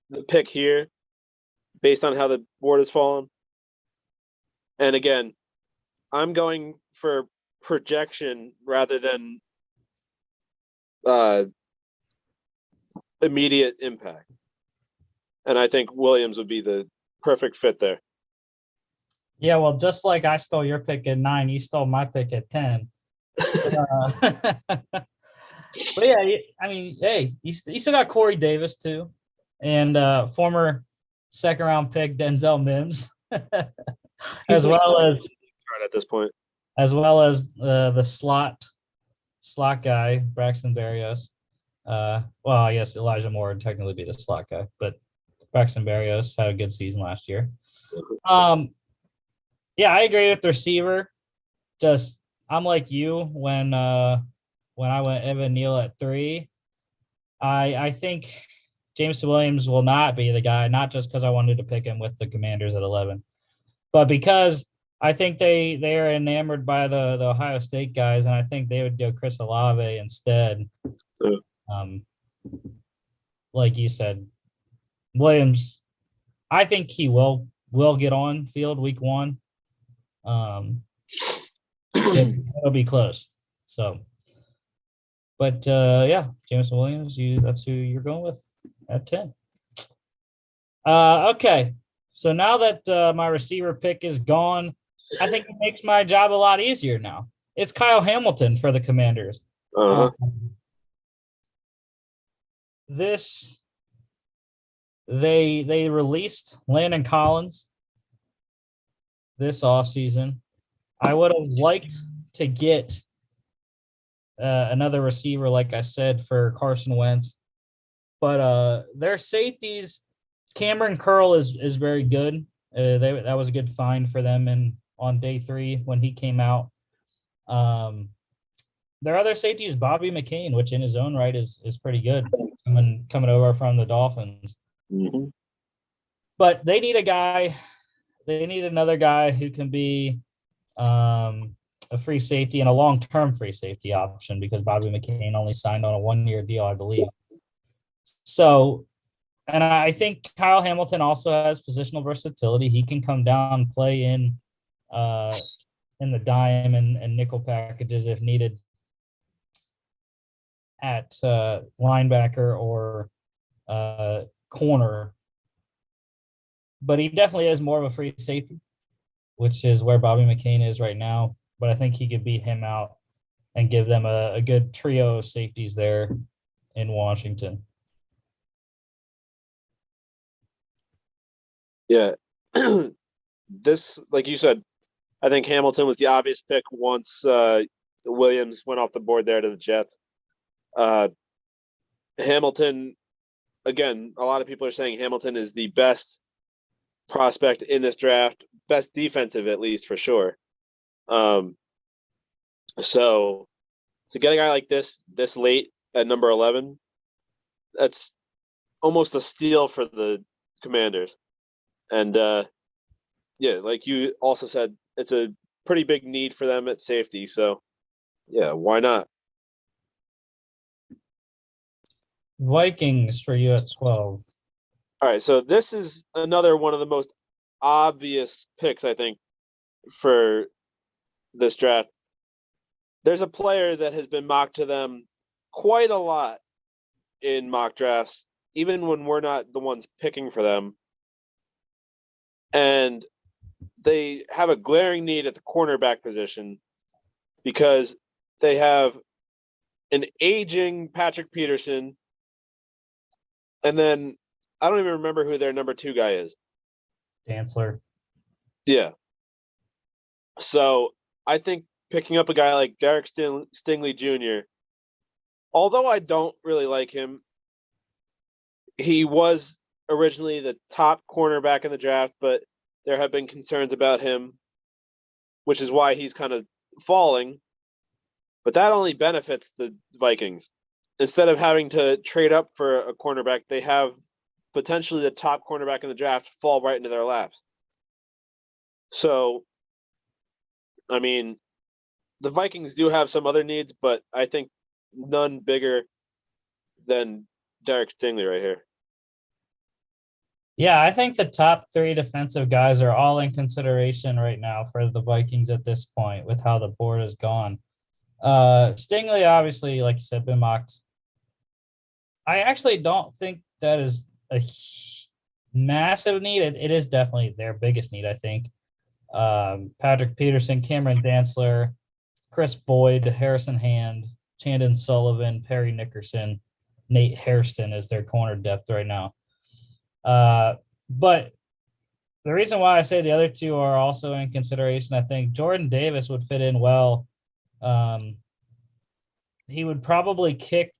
the pick here based on how the board has fallen. And again, I'm going for projection rather than immediate impact. And I think Williams would be the perfect fit there. Yeah, well, just like I stole your pick at 9, you stole my pick at 10. But yeah, I mean, hey, you still got Corey Davis too, and former second-round pick Denzel Mims, as well as at this point, as well as the slot guy Braxton Berrios. Well, I guess Elijah Moore would technically be the slot guy, but Braxton Berrios had a good season last year. Yeah, I agree with the receiver. Just I'm like you when I went Evan Neal at 3. I think James Williams will not be the guy, not just because I wanted to pick him with the Commanders at 11, but because I think they are enamored by the Ohio State guys, and I think they would go Chris Olave instead. Like you said, Williams, I think he will will get on field week 1. It'll be close. So, but yeah, Jameson Williams, that's who you're going with at 10. Okay. So now that my receiver pick is gone, I think it makes my job a lot easier now. It's Kyle Hamilton for the Commanders. Uh-huh. They released Landon Collins this offseason. I would have liked to get another receiver, like I said, for Carson Wentz. But their safeties, Cameron Curl is very good. That was a good find for them on day 3 when he came out. Their other safety is Bobby McCain, which in his own right is pretty good coming over from the Dolphins. Mm-hmm. But they need a guy. They need another guy who can be a free safety and a long-term free safety option because Bobby McCain only signed on a 1-year deal, I believe. So, and I think Kyle Hamilton also has positional versatility. He can come down and play in the dime and nickel packages if needed at linebacker or corner. But he definitely is more of a free safety, which is where Bobby McCain is right now. But I think he could beat him out and give them a good trio of safeties there in Washington. Yeah. This, like you said, I think Hamilton was the obvious pick once Williams went off the board there to the Jets. Hamilton, again, a lot of people are saying Hamilton is the best prospect in this draft, best defensive at least for sure. So to get a guy like this late at number 11, that's almost a steal for the Commanders. And yeah, like you also said, it's a pretty big need for them at safety. So yeah, why not? Vikings for you at 12. All right, so this is another one of the most obvious picks, I think, for this draft. There's a player that has been mocked to them quite a lot in mock drafts, even when we're not the ones picking for them. And they have a glaring need at the cornerback position because they have an aging Patrick Peterson, and then I don't even remember who their number 2 guy is. Dantzler. Yeah. So I think picking up a guy like Derek Stingley Jr., although I don't really like him, he was originally the top cornerback in the draft, but there have been concerns about him, which is why he's kind of falling. But that only benefits the Vikings. Instead of having to trade up for a cornerback, they have potentially the top cornerback in the draft fall right into their laps. So, I mean, the Vikings do have some other needs, but I think none bigger than Derek Stingley right here. Yeah, I think the top 3 defensive guys are all in consideration right now for the Vikings at this point with how the board has gone. Stingley, obviously, like you said, been mocked. I actually don't think that is a massive need. It is definitely their biggest need, I think. Patrick Peterson, Cameron Dantzler, Chris Boyd, Harrison Hand, Chandon Sullivan, Perry Nickerson, Nate Hairston is their corner depth right now. But the reason why I say the other 2 are also in consideration, I think Jordan Davis would fit in well. He would probably kick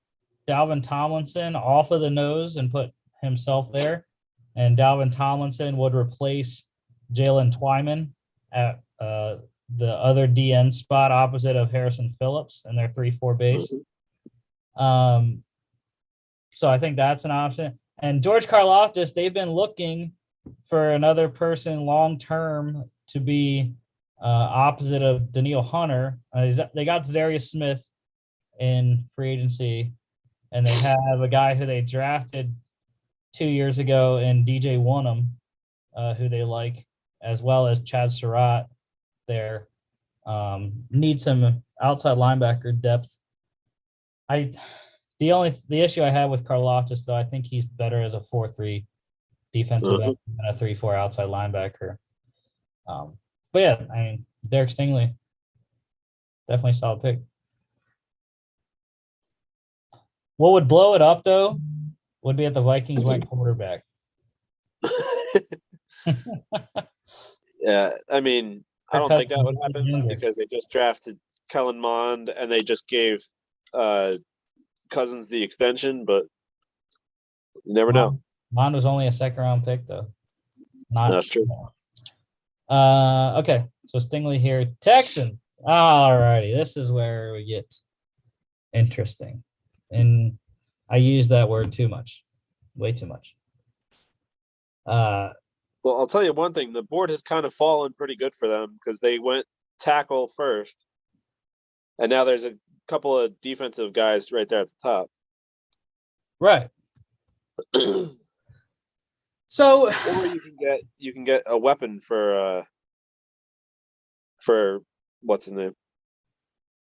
Dalvin Tomlinson off of the nose and put himself there. And Dalvin Tomlinson would replace Jalen Twyman at the other DN spot opposite of Harrison Phillips in their 3-4 base. So I think that's an option. And George Karlaftis, they've been looking for another person long-term to be opposite of Daniil Hunter. They got Zadarius Smith in free agency, and they have a guy who they drafted 2 years ago in DJ Wonnum. who they like, as well as Chad Surratt there. Need some outside linebacker depth. The issue I have with Karlaftis, though, I think he's better as a 4-3 defensive end than a 3-4 outside linebacker. But yeah, I mean, Derek Stingley, definitely solid pick. What would blow it up, though, would be if the Vikings went quarterback. Yeah, I mean, I don't think that would happen because they just drafted Kellen Mond and they just gave Cousins the extension, but you never know. Mond was only a second-round pick, though. That's true. Okay, so Stingley here. Texans. All righty, this is where we get interesting. And I use that word too much. Way too much. Well, I'll tell you one thing. The board has kind of fallen pretty good for them because they went tackle first. And now there's a couple of defensive guys right there at the top. Right. So or you can get a weapon for what's his name?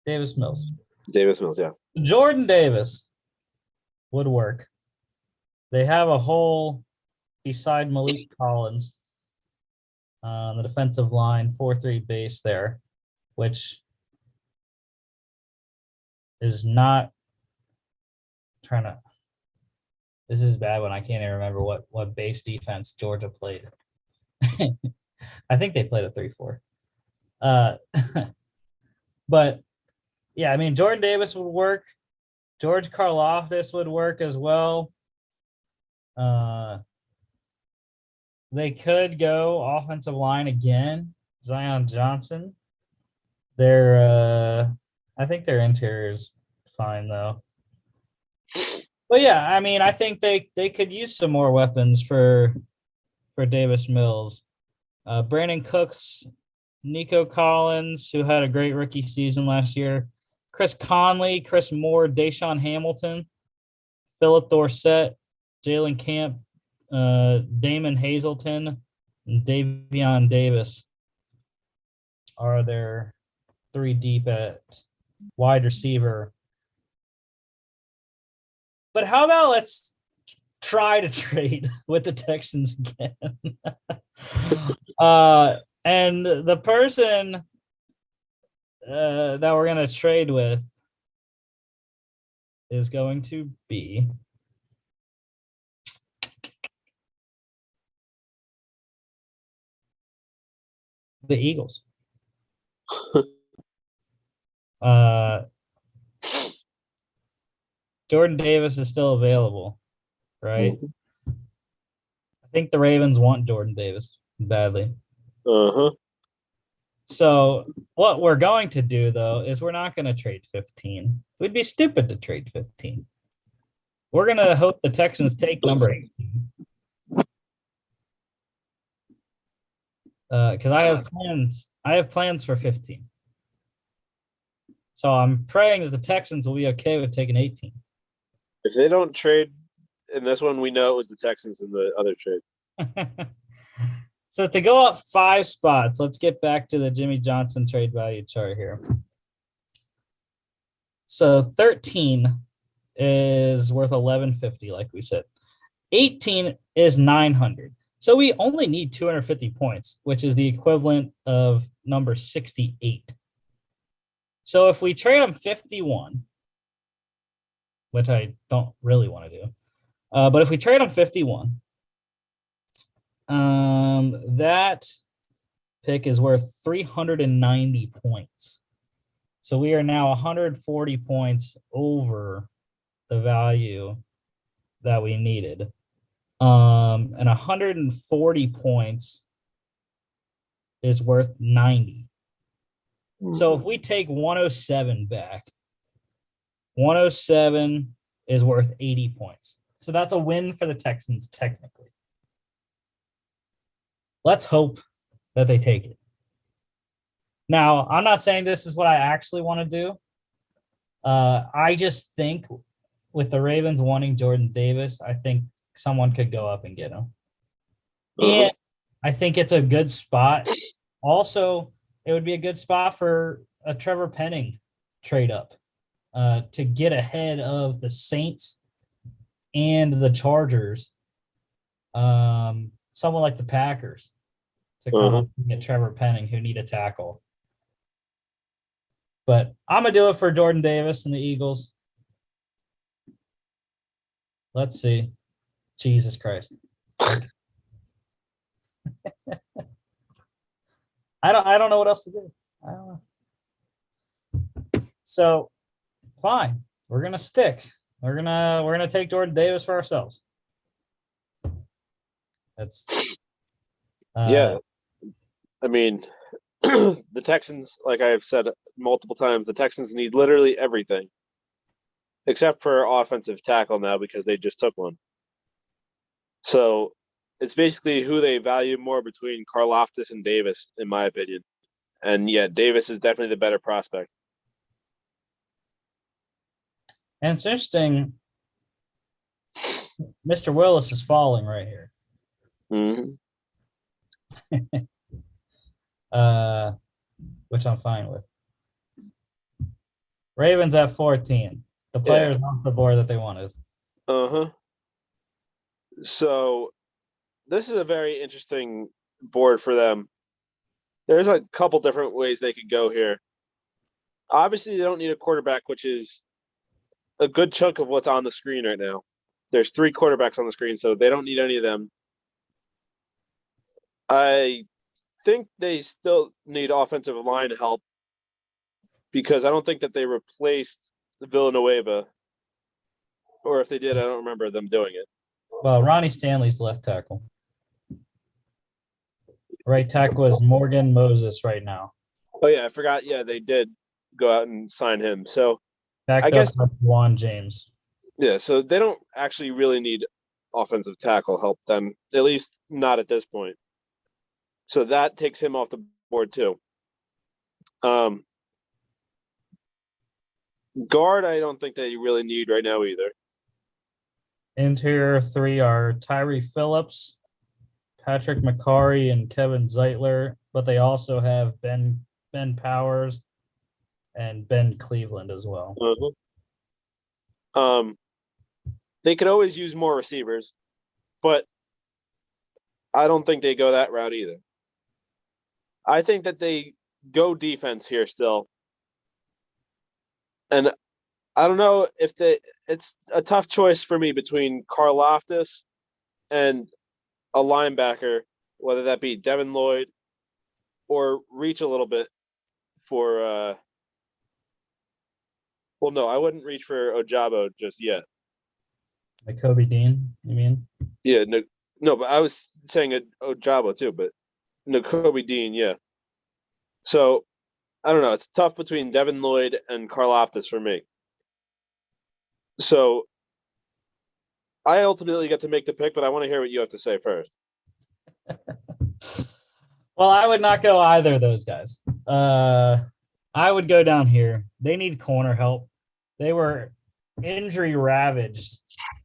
Davis Mills. Davis Mills, yeah. Jordan Davis would work. They have a hole beside Malik Collins on the defensive line, 4-3 base there, which is not trying to. This is bad when I can't even remember what base defense Georgia played. I think they played a 3-4. But yeah, I mean, Jordan Davis would work. George Karlaftis would work as well. They could go offensive line again. Zion Johnson. I think their interior is fine though. But yeah, I mean, I think they could use some more weapons for Davis Mills. Brandon Cooks, Nico Collins, who had a great rookie season last year. Chris Conley, Chris Moore, Deshaun Hamilton, Philip Dorsett, Jalen Camp, Damon Hazelton, and Davion Davis are their 3 deep at wide receiver. But how about let's try to trade with the Texans again? And the person that we're going to trade with is going to be the Eagles. Jordan Davis is still available, right? I think the Ravens want Jordan Davis badly. So what we're going to do, though, is we're not going to trade 15. We'd be stupid to trade 15. We're going to hope the Texans take number 18. Because I have plans for 15. So I'm praying that the Texans will be okay with taking 18. If they don't trade in this one, we know it was the Texans in the other trade. So to go up 5 spots, let's get back to the Jimmy Johnson trade value chart here. So 13 is worth $11.50, like we said. 18 is 900. So we only need 250 points, which is the equivalent of number 68. So if we trade them 51, which I don't really want to do, but if we trade them 51, that pick is worth 390 points. So we are now 140 points over the value that we needed. And 140 points is worth 90. So if we take 107 back, 107 is worth 80 points. So that's a win for the Texans, technically. Let's hope that they take it. Now, I'm not saying this is what I actually want to do. I just think with the Ravens wanting Jordan Davis, I think someone could go up and get him. And I think it's a good spot. Also, it would be a good spot for a Trevor Penning trade up to get ahead of the Saints and the Chargers. Someone like the Packers to come up and get Trevor Penning, who need a tackle. But I'm going to do it for Jordan Davis and the Eagles. Let's see. Jesus Christ. I don't know what else to do. I don't know. So fine. We're gonna stick. We're gonna take Jordan Davis for ourselves. That's Yeah. I mean, the Texans, like I've said multiple times, the Texans need literally everything except for offensive tackle now because they just took one. So it's basically who they value more between Karlaftis and Davis, in my opinion. And yeah, Davis is definitely the better prospect. And it's interesting. Mr. Willis is falling right here. Mm-hmm. Which I'm fine with. Ravens at 14. The players off the board that they wanted. So this is a very interesting board for them. There's a couple different ways they could go here. Obviously, they don't need a quarterback, which is a good chunk of what's on the screen right now. There's 3 quarterbacks on the screen, so they don't need any of them. I think they still need offensive line help because I don't think that they replaced Villanueva. Or if they did, I don't remember them doing it. Well, Ronnie Stanley's left tackle. Right tackle is Morgan Moses right now. Oh, yeah, I forgot. Yeah, they did go out and sign him. So I guess Juan James. Yeah, so they don't actually really need offensive tackle help then, at least not at this point. So that takes him off the board too. Guard, I don't think that you really need right now either. Interior 3 are Tyree Phillips, Patrick McCarry, and Kevin Zeitler, but they also have Ben Powers and Ben Cleveland as well. They could always use more receivers, but I don't think they go that route either. I think that they go defense here still. And I don't know if it's a tough choice for me between Karlaftis and a linebacker, whether that be Devin Lloyd or reach a little bit for well, no, I wouldn't reach for Ojabo just yet. Like Kobe Dean, you mean? Yeah, no, but I was saying Ojabo too, but Kobe Dean, yeah. So I don't know. It's tough between Devin Lloyd and Karlaftis for me. So I ultimately get to make the pick, but I want to hear what you have to say first. Well, I would not go either of those guys. I would go down here. They need corner help. They were injury ravaged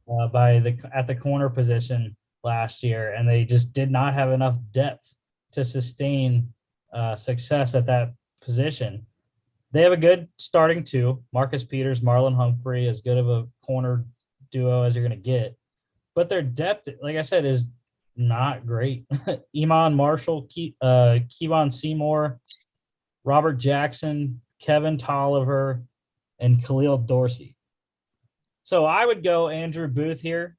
at the corner position last year, and they just did not have enough depth to sustain success at that position. They have a good starting 2. Marcus Peters, Marlon Humphrey, as good of a corner duo as you're going to get. But their depth, like I said, is not great. Iman Marshall, Kevon Seymour, Robert Jackson, Kevin Tolliver, and Khalil Dorsey. So I would go Andrew Booth here.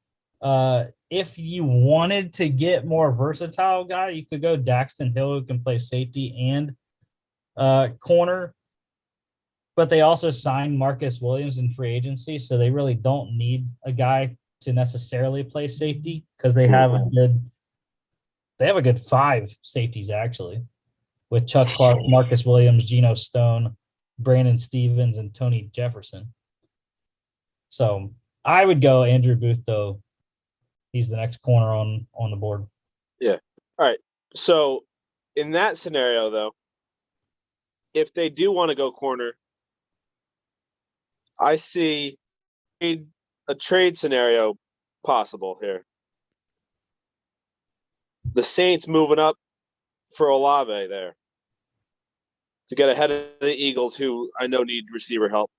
If you wanted to get more versatile guy, you could go Daxton Hill, who can play safety and corner. But they also signed Marcus Williams in free agency, so they really don't need a guy to necessarily play safety because they have a good 5 safeties actually, with Chuck Clark, Marcus Williams, Geno Stone, Brandon Stevens, and Tony Jefferson. So I would go Andrew Booth, though. He's the next corner on the board. Yeah. All right. So in that scenario, though, if they do want to go corner, I see a trade scenario possible here. the Saints moving up for Olave there to get ahead of the Eagles, who I know need receiver help.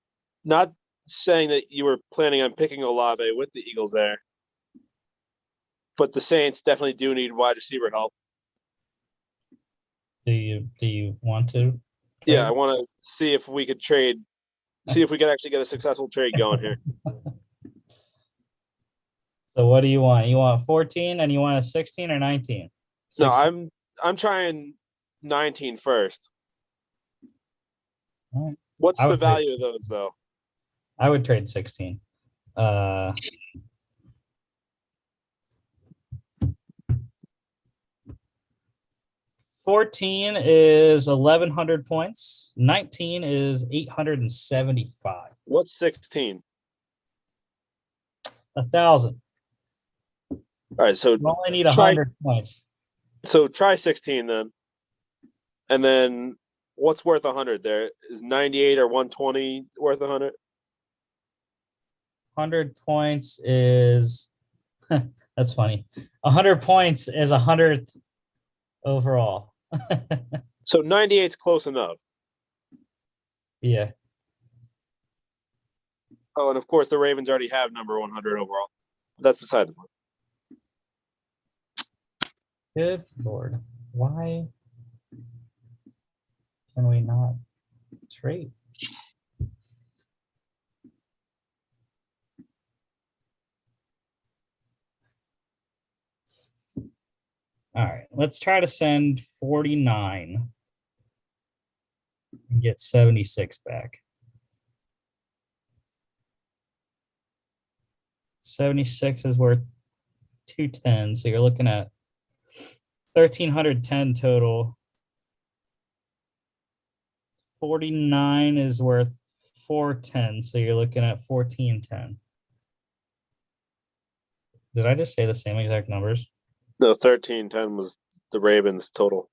Not saying that you were planning on picking Olave with the Eagles there, but the Saints definitely do need wide receiver help. Do you want to? Yeah, I want to see if we could trade, see if we could actually get a successful trade going here. So what do you want? You want 14 and you want a 16 or 19? No, 16. I'm trying 19 first. All right. What's I the would value of those though? I would trade 16. 14 is 1,100 points. 19 is 875. What's 16? 1,000. All right, so You only need 100 points. So try 16 then. And then what's worth 100 there? Is 98 or 120 worth 100? 100 points is that's funny. 100 points is 100th overall. So 98's close enough. Yeah. Oh, and of course the Ravens already have number 100 overall. That's beside the point. Good Lord. Why can we not trade? All right, let's try to send 49 and get 76 back. 76 is worth 210, so you're looking at 1,310 total. 49 is worth 410, so you're looking at 1,410. Did I just say the same exact numbers? No, 13-10 was the Ravens total.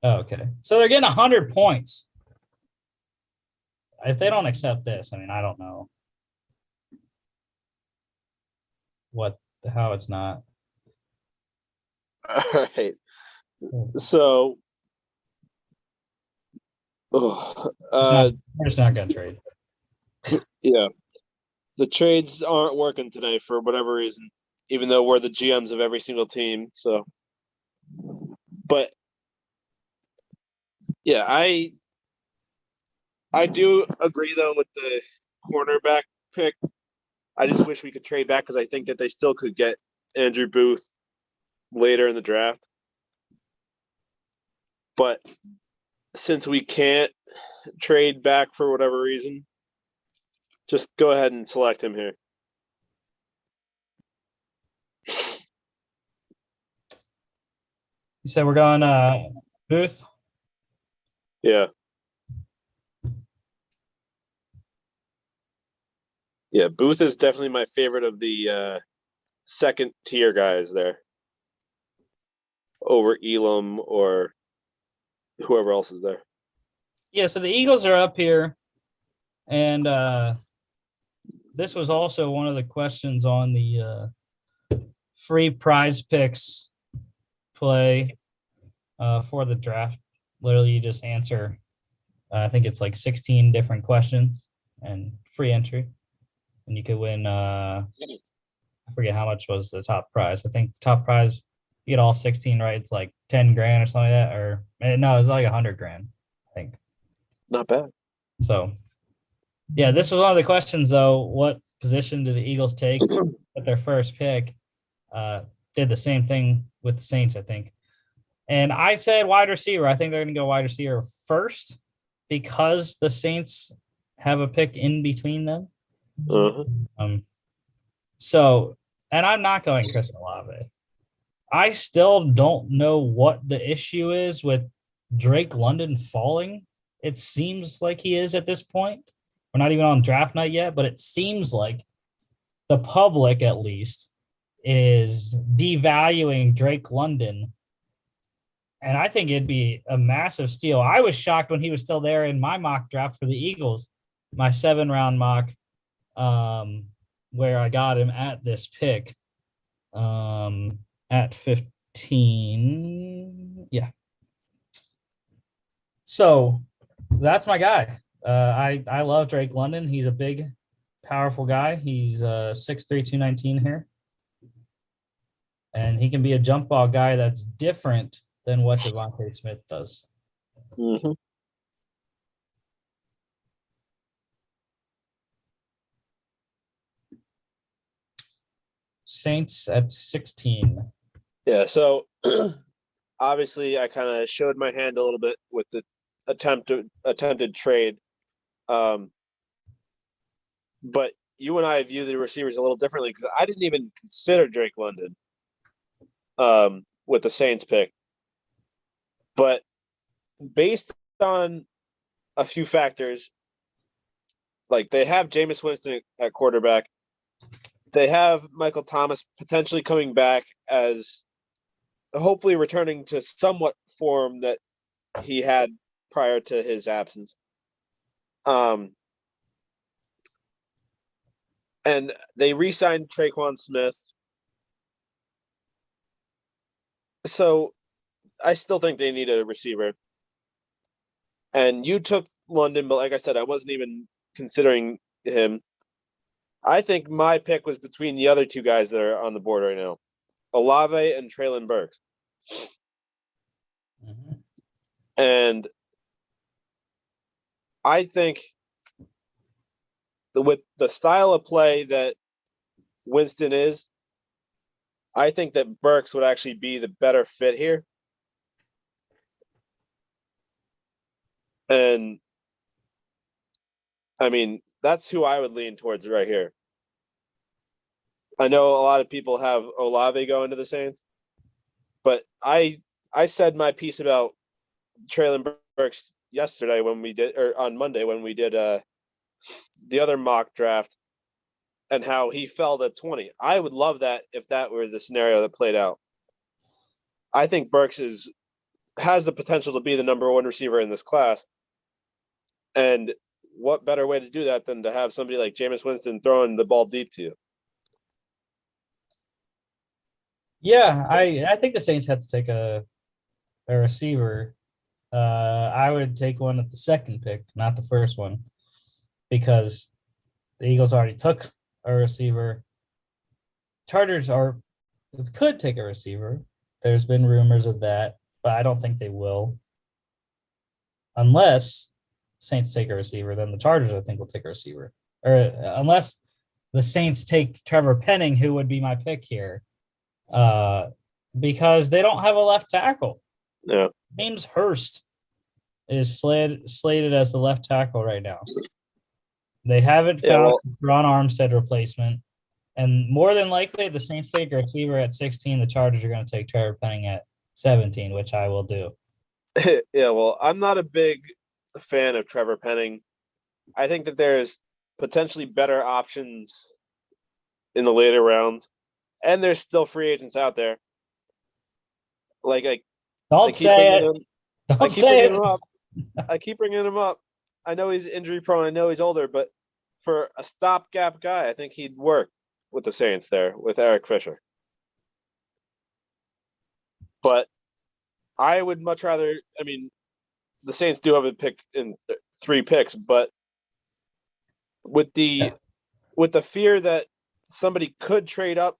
Oh, okay. So they're getting 100 points. If they don't accept this, I mean, I don't know how it's not. All right. So, We're just not going to trade. Yeah. The trades aren't working today for whatever reason, even though we're the GMs of every single team. So, but yeah, I do agree though with the cornerback pick. I just wish we could trade back because I think that they still could get Andrew Booth later in the draft. But since we can't trade back for whatever reason, just go ahead and select him here. You said we're going Booth? Yeah. Yeah, Booth is definitely my favorite of the second tier guys there. Over Elam or whoever else is there. Yeah, so the Eagles are up here. And this was also one of the questions on the free prize picks play for the draft. Literally, you just answer, I think it's like 16 different questions and free entry. And you could win, I forget how much was the top prize. I think the top prize, you get all 16 right, it's like 10 grand or something like that. Or no, it's like 100 grand, I think. Not bad. So, yeah, this was one of the questions, though. What position do the Eagles take at their first pick? Did the same thing with the Saints, I think. And I said wide receiver. I think they're going to go wide receiver first because the Saints have a pick in between them. Uh-huh. So, and I'm not going Chris Olave. I still don't know what the issue is with Drake London falling. It seems like he is at this point. We're not even on draft night yet, but it seems like the public, at least, is devaluing Drake London. And I think it'd be a massive steal. I was shocked when he was still there in my mock draft for the Eagles, my 7-round mock, where I got him at this pick at 13. Yeah. So that's my guy. I love Drake London. He's a big, powerful guy. He's 6'3", 219 here. And he can be a jump ball guy that's different than what Devontae Smith does. Mm-hmm. Saints at 16. Yeah, so obviously I kind of showed my hand a little bit with the attempted trade. But you and I view the receivers a little differently because I didn't even consider Drake London with the Saints pick. But based on a few factors, like they have Jameis Winston at quarterback. They have Michael Thomas potentially coming back as hopefully returning to somewhat form that he had prior to his absence. And they re-signed Traquan Smith. So I still think they need a receiver. And you took London, but like I said, I wasn't even considering him. I think my pick was between the other two guys that are on the board right now, Olave and Treylon Burks. Mm-hmm. And I think with the style of play that Winston is, I think that Burks would actually be the better fit here. And I mean, that's who I would lean towards right here. I know a lot of people have Olave going to the Saints, but I said my piece about Treylon Burks yesterday when we did, or on Monday when we did the other mock draft, and how he fell to 20. I would love that if that were the scenario that played out. I think Burks has the potential to be the number one receiver in this class. And what better way to do that than to have somebody like Jameis Winston throwing the ball deep to you? Yeah, I think the Saints have to take a receiver. I would take one at the second pick, not the first one, because the Eagles already took a receiver. Chargers could take a receiver. There's been rumors of that, but I don't think they will. Unless Saints take a receiver, then the Chargers, I think, will take a receiver. Or unless the Saints take Trevor Penning, who would be my pick here, because they don't have a left tackle. Yeah. James Hurst is slated as the left tackle right now. They haven't found a Ron Armstead replacement. And more than likely, the Saints take a receiver at 16. The Chargers are going to take Trevor Penning at 17, which I will do. Yeah, well, I'm not a big fan of Trevor Penning. I think that there's potentially better options in the later rounds, and there's still free agents out there. Don't say it. Don't say it. I keep bringing him up. I know he's injury prone. I know he's older, but for a stopgap guy, I think he'd work with the Saints there with Eric Fisher. But I would much rather. I mean, the Saints do have a pick in 3 picks, but with the fear that somebody could trade up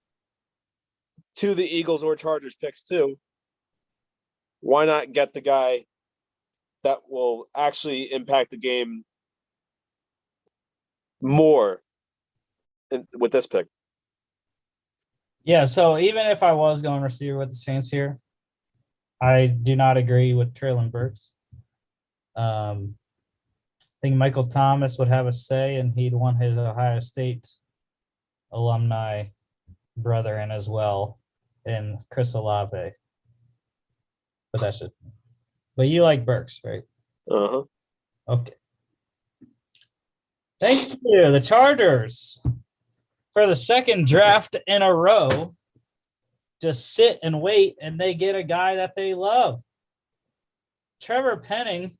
to the Eagles or Chargers picks too, why not get the guy that will actually impact the game more with this pick? Yeah, so even if I was going receiver with the Saints here, I do not agree with Treylon Burks. I think Michael Thomas would have a say, and he'd want his Ohio State alumni brother in as well, and Chris Olave. But that's just. But you like Burks, right? Uh-huh. Okay. Thank you. The Chargers, for the second draft in a row, just sit and wait, and they get a guy that they love. Trevor Penning,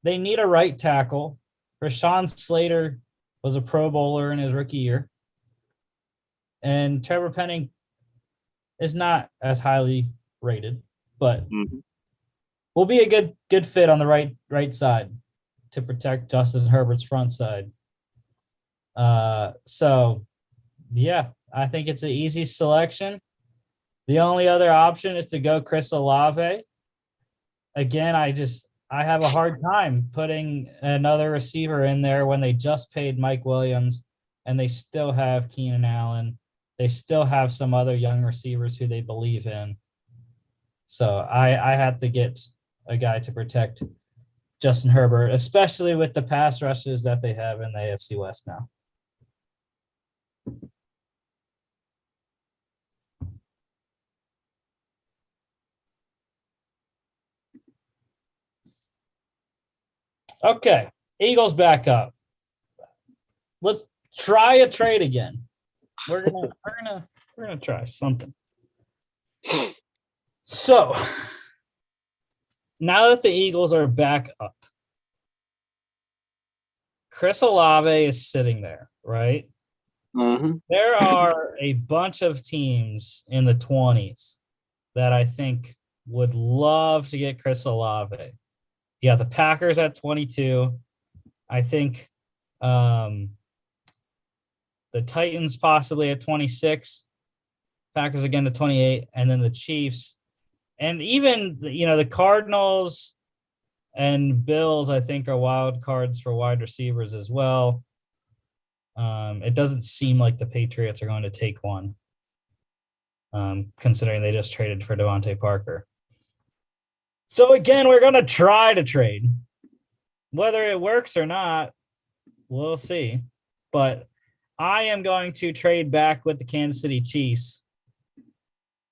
they need a right tackle. Rashawn Slater was a Pro Bowler in his rookie year. And Trevor Penning is not as highly rated, but Mhm. will be a good fit on the right side to protect Justin Herbert's front side. So yeah, I think it's an easy selection. The only other option is to go Chris Olave. Again, I have a hard time putting another receiver in there when they just paid Mike Williams and they still have Keenan Allen. They still have some other young receivers who they believe in. So I have to get a guy to protect Justin Herbert, especially with the pass rushes that they have in the AFC West now. Okay, Eagles back up. Let's try a trade again. We're gonna try something. So now that the Eagles are back up, Chris Olave is sitting there, right? Mm-hmm. There are a bunch of teams in the 20s that I think would love to get Chris Olave. Yeah, the Packers at 22. I think the Titans possibly at 26. Packers again to 28, and then the Chiefs. And even, the Cardinals and Bills, I think, are wild cards for wide receivers as well. It doesn't seem like the Patriots are going to take one, considering they just traded for Devontae Parker. So, again, we're going to try to trade. Whether it works or not, we'll see. But I am going to trade back with the Kansas City Chiefs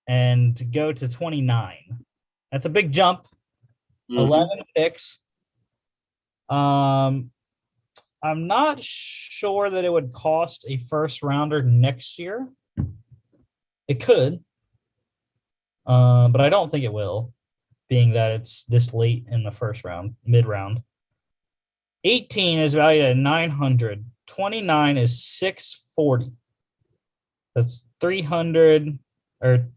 and go to 29. That's a big jump. 11 picks. I'm not sure that it would cost a first rounder next year. It could, but I don't think it will, being that it's this late in the first round, mid-round. 18 is valued at 900. 29 is 640. That's 300 or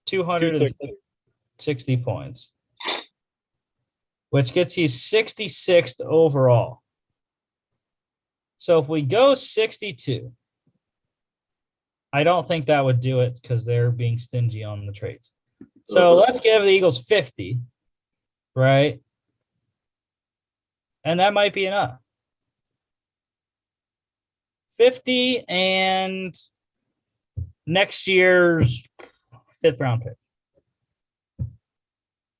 260 points, which gets you 66th overall. So if we go 62, I don't think that would do it because they're being stingy on the trades. So let's give the Eagles 50, right? And that might be enough. 50 and next year's 5th round pick.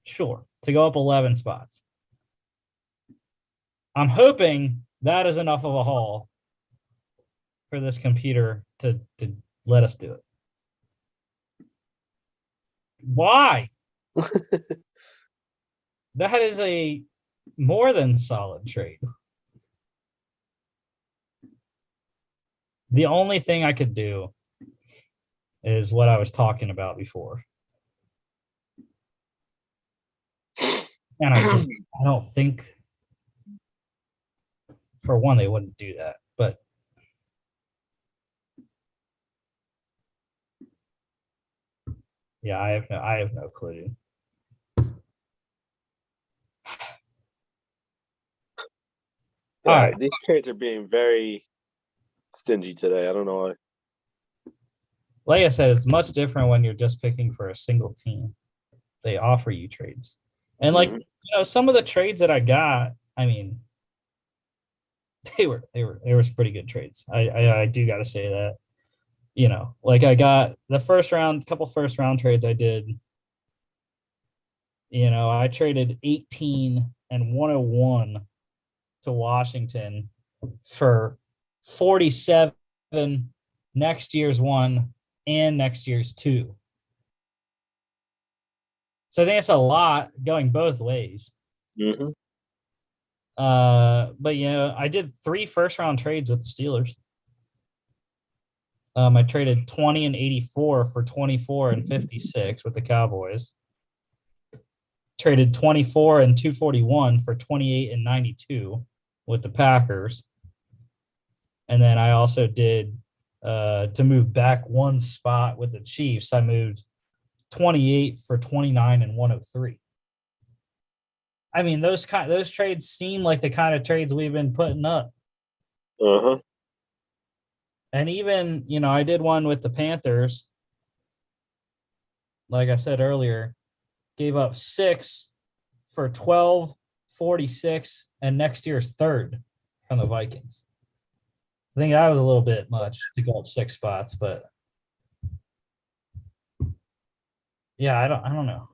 Sure, to go up 11 spots. I'm hoping that is enough of a haul for this computer to let us do it. Why? That is a more than solid trade. The only thing I could do is what I was talking about before. And I don't think, for one, they wouldn't do that. But yeah, I have no clue. Yeah, these trades are being very stingy today. I don't know why. Like I said, it's much different when you're just picking for a single team. They offer you trades. And some of the trades that I got, I mean, they were pretty good trades. I do got to say that. I got the couple first round trades I did. I traded 18 and 101 to Washington for 47 next year's 1 and next year's 2. So I think it's a lot going both ways. Mm-hmm. But I did 3 first round trades with the Steelers. I traded 20 and 84 for 24 and 56 with the Cowboys. Traded 24 and 241 for 28 and 92 with the Packers. And then I also did to move back 1 spot with the Chiefs. I moved 28 for 29 and 103. I mean, those trades seem like the kind of trades we've been putting up. Uh-huh. And even, I did one with the Panthers. Like I said earlier, gave up 6 for 12, 46, and next year's third from the Vikings. I think that was a little bit much to go up 6 spots, but yeah, I don't know.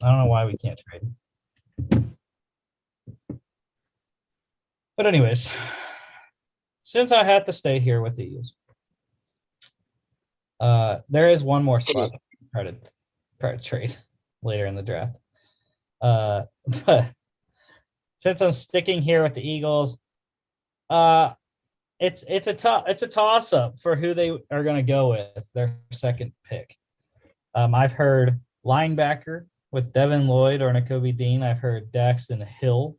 I don't know why we can't trade. But anyways, since I had to stay here with the Eagles, there is one more spot to try to trade later in the draft. But since I'm sticking here with the Eagles, it's a toss up for who they are going to go with their second pick. I've heard linebacker with Devin Lloyd or Nakobe Dean. I've heard Daxton Hill.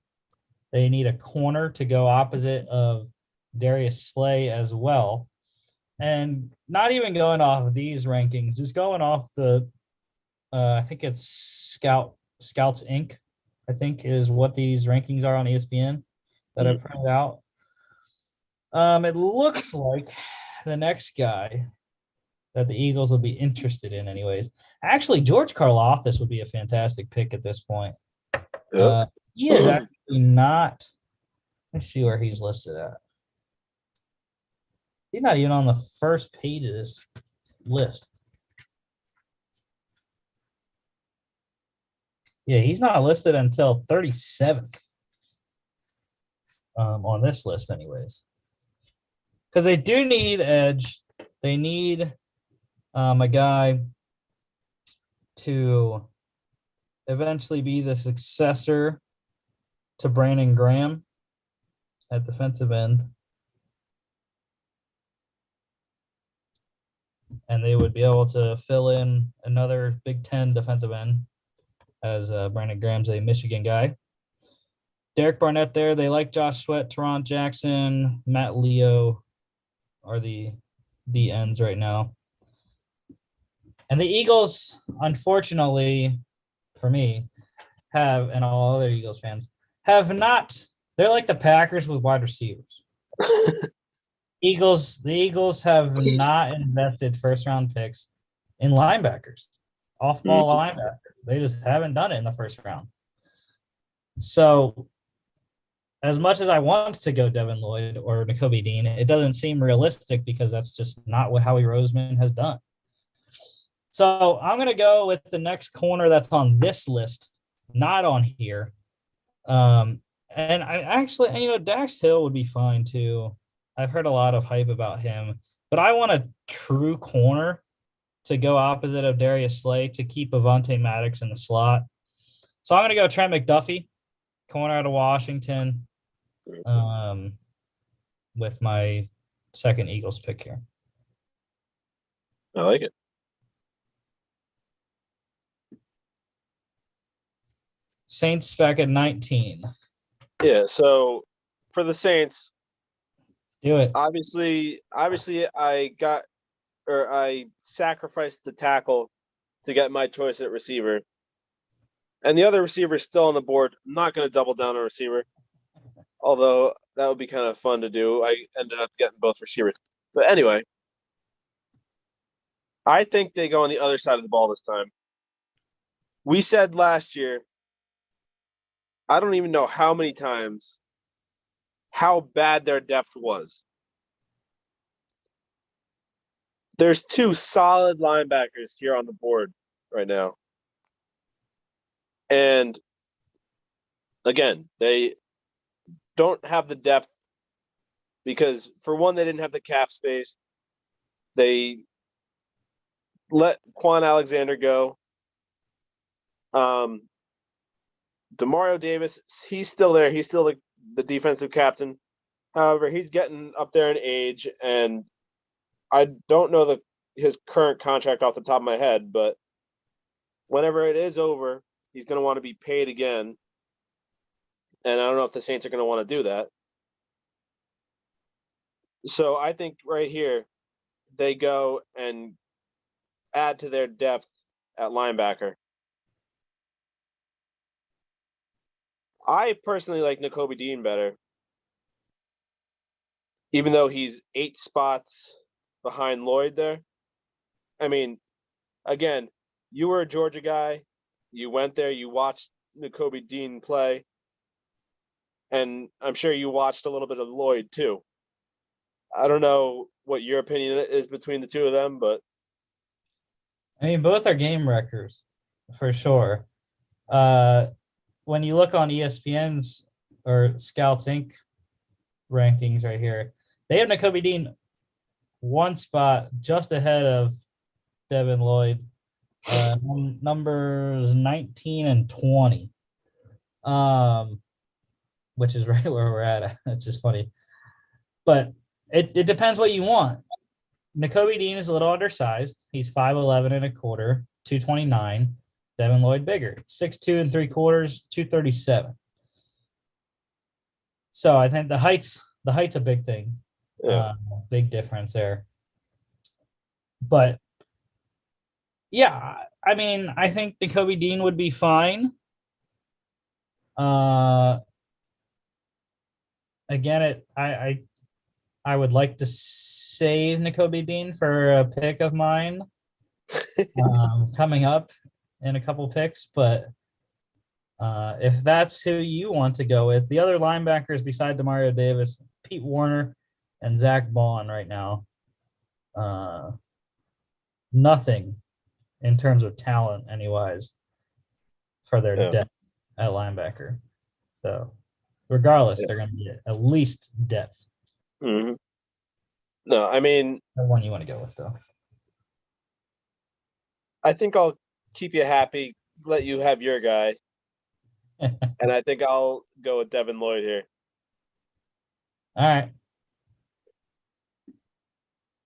They need a corner to go opposite of Darius Slay as well. And not even going off of these rankings, just going off the, I think it's Scouts Inc., I think is what these rankings are on ESPN that I printed out. It looks like the next guy that the Eagles will be interested in anyways. Actually, George Karlaftis would be a fantastic pick at this point. Yep. He is actually not – let's see where he's listed at. He's not even on the first page of this list. Yeah, he's not listed until 37th on this list anyways. Because they do need edge. They need a guy to eventually be the successor to Brandon Graham at defensive end. And they would be able to fill in another Big Ten defensive end as Brandon Graham's a Michigan guy. Derek Barnett there. They like Josh Sweat, Teron Jackson, Matt Leo are the ends right now. And the Eagles, unfortunately, for me, and all other Eagles fans, have not – they're like the Packers with wide receivers. The Eagles have not invested first-round picks in linebackers, off-ball linebackers. They just haven't done it in the first round. So as much as I want to go Devin Lloyd or Nakobe Dean, it doesn't seem realistic because that's just not what Howie Roseman has done. So I'm going to go with the next corner that's on this list, not on here. And I actually, Dax Hill would be fine too. I've heard a lot of hype about him, but I want a true corner to go opposite of Darius Slay to keep Avonte Maddox in the slot. So I'm going to go Trent McDuffie, corner out of Washington, with my second Eagles pick here. I like it. Saints back at 19. Yeah, so for the Saints, do it. Obviously, I sacrificed the tackle to get my choice at receiver. And the other receiver is still on the board. I'm not going to double down on receiver, although that would be kind of fun to do. I ended up getting both receivers. But anyway, I think they go on the other side of the ball this time. We said last year, I don't even know how many times, how bad their depth was. There's two solid linebackers here on the board right now. And again, they don't have the depth because, for one, they didn't have the cap space. They let Quan Alexander go. Demario Davis, he's still there. He's still the defensive captain. However, he's getting up there in age, and I don't know his current contract off the top of my head, but whenever it is over, he's going to want to be paid again. And I don't know if the Saints are going to want to do that. So I think right here, they go and add to their depth at linebacker. I personally like Nakobe Dean better, even though he's 8 spots behind Lloyd there. I mean, again, you were a Georgia guy. You went there. You watched Nakobe Dean play. And I'm sure you watched a little bit of Lloyd, too. I don't know what your opinion is between the two of them, but I mean, both are game wreckers for sure. When you look on ESPN's or Scouts Inc. rankings right here, they have Nakobe Dean 1 spot just ahead of Devin Lloyd, numbers 19 and 20, which is right where we're at. It's just funny. But it depends what you want. Nakobe Dean is a little undersized. He's 5'11 and a quarter, 229. Devin Lloyd bigger, 6'2 and 3/4, 237. So I think the height's a big thing. yeah. Big difference there. But yeah, I mean, I think Nakobe Dean would be fine. Again, I would like to save Nakobe Dean for a pick of mine coming up in a couple picks, but if that's who you want to go with, the other linebackers beside Demario Davis, Pete Warner and Zach Bond right now, nothing in terms of talent anyways for their depth at linebacker. So regardless, they're going to get at least depth. Mm-hmm. No, I mean, The one you want to go with, though. I think I'll keep you happy, let you have your guy, and I think I'll go with Devin Lloyd here. All right.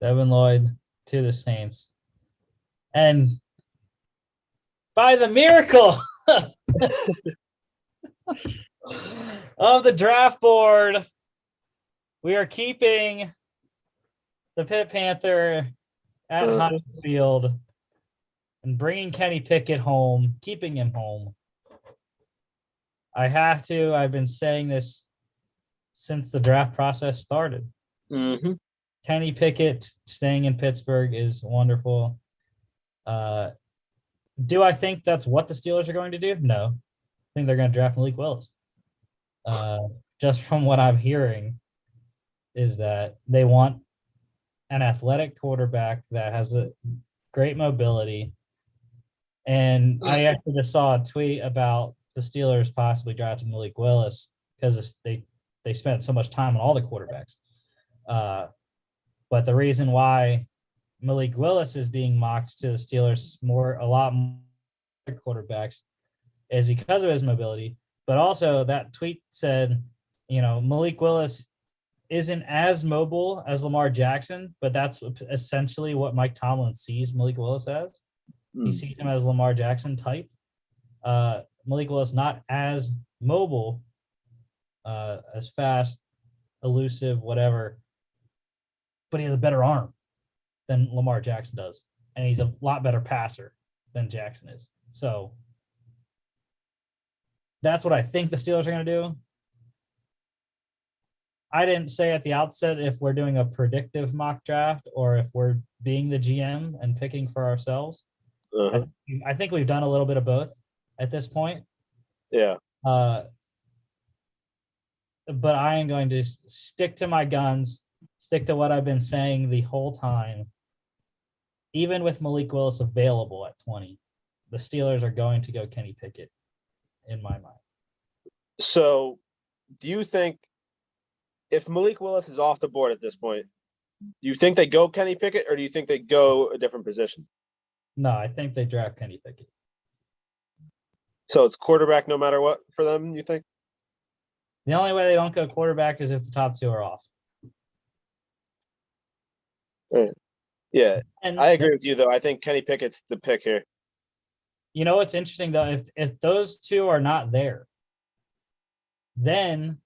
Devin Lloyd to the Saints. And by the miracle of the draft board, we are keeping the Pitt Panther at Heinz Field and bringing Kenny Pickett home, keeping him home. I have to. I've been saying this since the draft process started. Mm-hmm. Kenny Pickett staying in Pittsburgh is wonderful. Do I think that's what the Steelers are going to do? No. I think they're going to draft Malik Willis. Just from what I'm hearing is that they want an athletic quarterback that has a great mobility. And I actually just saw a tweet about the Steelers possibly drafting Malik Willis because they spent so much time on all the quarterbacks. But the reason why Malik Willis is being mocked to the Steelers a lot more quarterbacks is because of his mobility. But also that tweet said, Malik Willis isn't as mobile as Lamar Jackson, but that's essentially what Mike Tomlin sees Malik Willis as. He sees him as Lamar Jackson type. Malik Willis not as mobile, as fast, elusive, whatever, but he has a better arm than Lamar Jackson does, and he's a lot better passer than Jackson is. So that's what I think the Steelers are going to do. I didn't say at the outset if we're doing a predictive mock draft or if we're being the GM and picking for ourselves. Uh-huh. I think we've done a little bit of both at this point. Yeah. But I am going to stick to my guns, stick to what I've been saying the whole time. Even with Malik Willis available at 20, the Steelers are going to go Kenny Pickett, in my mind. So, do you think if Malik Willis is off the board at this point, do you think they go Kenny Pickett or do you think they go a different position? No, I think they draft Kenny Pickett. So it's quarterback no matter what for them, you think? The only way they don't go quarterback is if the top two are off. Right. Yeah, And I agree with you, though. I think Kenny Pickett's the pick here. You know what's interesting, though? If those two are not there, then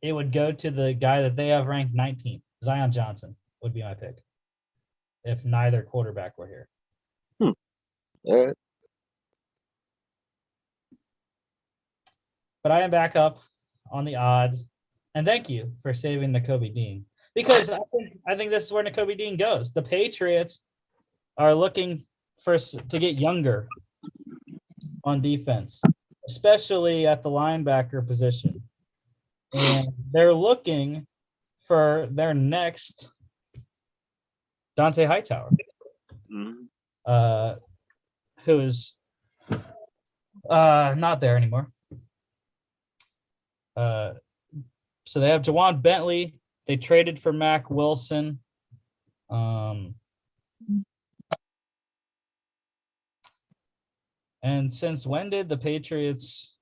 it would go to the guy that they have ranked 19th. Zion Johnson would be my pick if neither quarterback were here. All right. but I am back up on the odds. And thank you for saving Nakobe Dean, because I think this is where Nakobe Dean goes. The Patriots are looking to get younger on defense, especially at the linebacker position. And they're looking for their next Dante Hightower, who is not there anymore. So they have Jawan Bentley. They traded for Mac Wilson. And since when did the Patriots?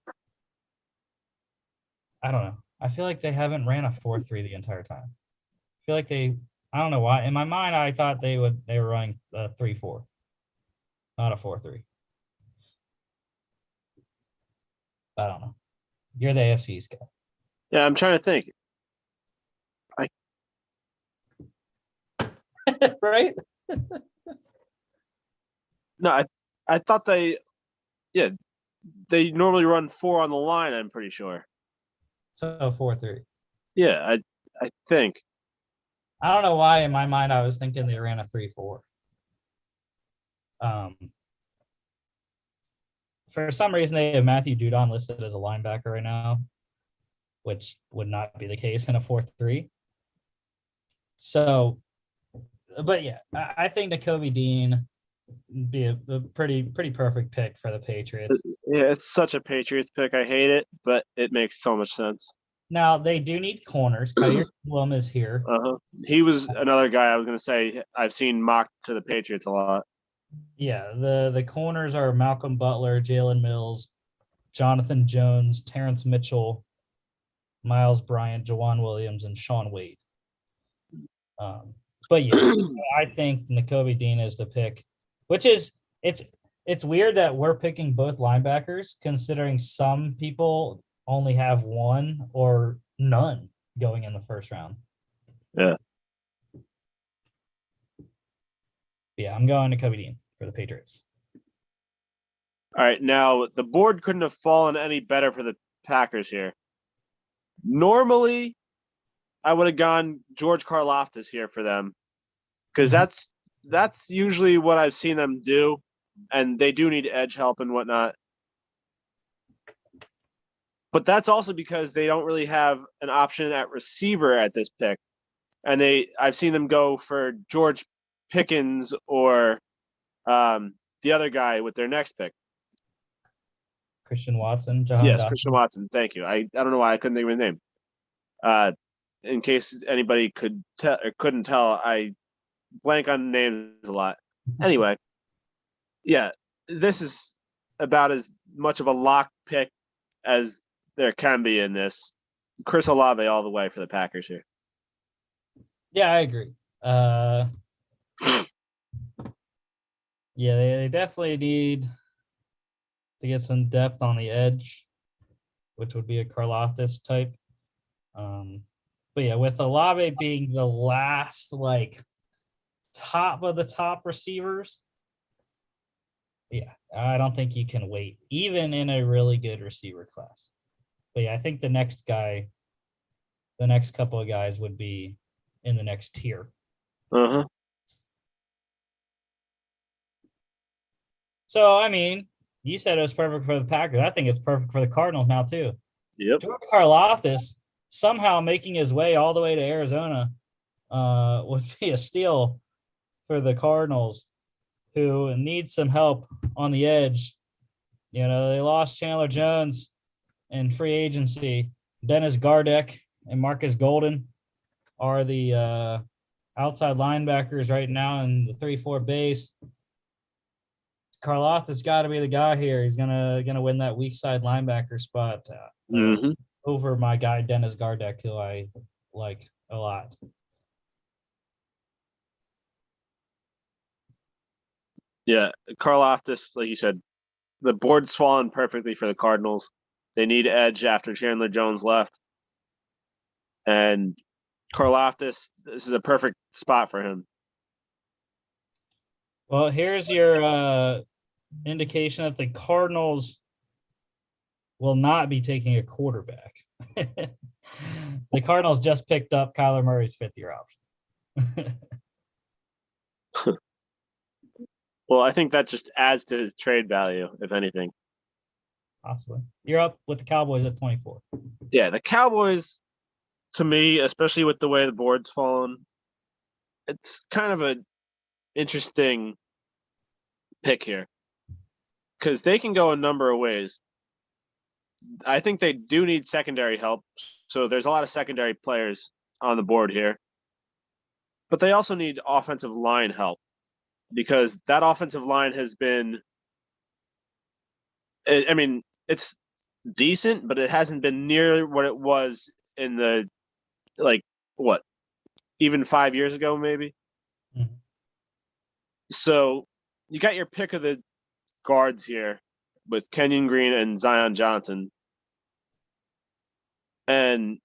I don't know. I feel like they haven't ran a 4-3 the entire time. I feel like I don't know why. In my mind, I thought they were running a 3-4, not a 4-3. I don't know. You're the AFC's guy. Yeah, I'm trying to think. Right? No, I thought they normally run 4 on the line, I'm pretty sure. So 4-3. Yeah, I think. I don't know why in my mind I was thinking they ran a 3-4. For some reason they have Matthew Judon listed as a linebacker right now, which would not be the case in a 4-3. So, but yeah, I think Nakobe Dean would be a pretty perfect pick for the Patriots. Yeah, it's such a Patriots pick. I hate it, but it makes so much sense. Now they do need corners. Kyer Blum is here. He was another guy I was going to say I've seen mocked to the Patriots a lot. Yeah, the corners are Malcolm Butler, Jalen Mills, Jonathan Jones, Terrence Mitchell, Miles Bryant, Jawan Williams, and Sean Wade. But yeah, I think Nakobe Dean is the pick, which is it's weird that we're picking both linebackers, considering some people only have one or none going in the first round. Yeah. Yeah, I'm going Nakobe Dean for the Patriots. All right, now the board couldn't have fallen any better for the Packers here. Normally, I would have gone George Karlaftis here for them, because that's usually what I've seen them do, and they do need edge help and whatnot. But that's also because they don't really have an option at receiver at this pick, and I've seen them go for George Pickens or the other guy with their next pick. Christian Watson. Yes, Christian Watson. Thank you. I don't know why I couldn't think of his name. In case anybody couldn't tell, I blank on names a lot. Anyway, yeah, this is about as much of a lock pick as there can be in this. Chris Olave all the way for the Packers here. Yeah, I agree. Yeah, they definitely need to get some depth on the edge, which would be a Karlaftis type. But yeah, with Olave being the last top of the top receivers, yeah, I don't think you can wait, even in a really good receiver class. But yeah, I think the next couple of guys would be in the next tier. So, I mean, you said it was perfect for the Packers. I think it's perfect for the Cardinals now, too. Yep. George Karlaftis somehow making his way all the way to Arizona would be a steal for the Cardinals, who need some help on the edge. You know, they lost Chandler Jones in free agency. Dennis Gardeck and Marcus Golden are the outside linebackers right now in the 3-4 base. Karlaftis got to be the guy here. He's gonna win that weak side linebacker spot over my guy Dennis Gardeck, who I like a lot. Yeah, Karlaftis, like you said, the board's fallen perfectly for the Cardinals. They need edge after Chandler Jones left, and Karlaftis, this is a perfect spot for him. Well, here's your indication that the Cardinals will not be taking a quarterback. The Cardinals just picked up Kyler Murray's fifth-year option. Well, I think that just adds to his trade value, if anything. Possibly. You're up with the Cowboys at 24. Yeah, the Cowboys, to me, especially with the way the board's fallen, it's kind of an interesting pick here because they can go a number of ways. I think they do need secondary help, so there's a lot of secondary players on the board here. But they also need offensive line help because that offensive line has been, I mean, it's decent, but it hasn't been near what it was in the, like, what, even 5 years ago, maybe? Mm-hmm. So you got your pick of the guards here with Kenyon Green and Zion Johnson. And,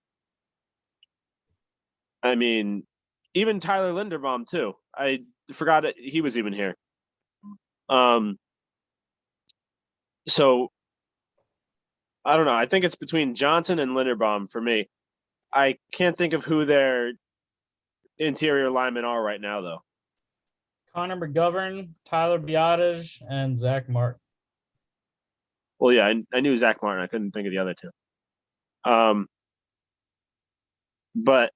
I mean, even Tyler Linderbaum, too. I forgot that he was even here. So, I don't know. I think it's between Johnson and Linderbaum for me. I can't think of who their interior linemen are right now, though. Connor McGovern, Tyler Biotage, and Zach Martin. Well, yeah, I knew Zach Martin. I couldn't think of the other two. But,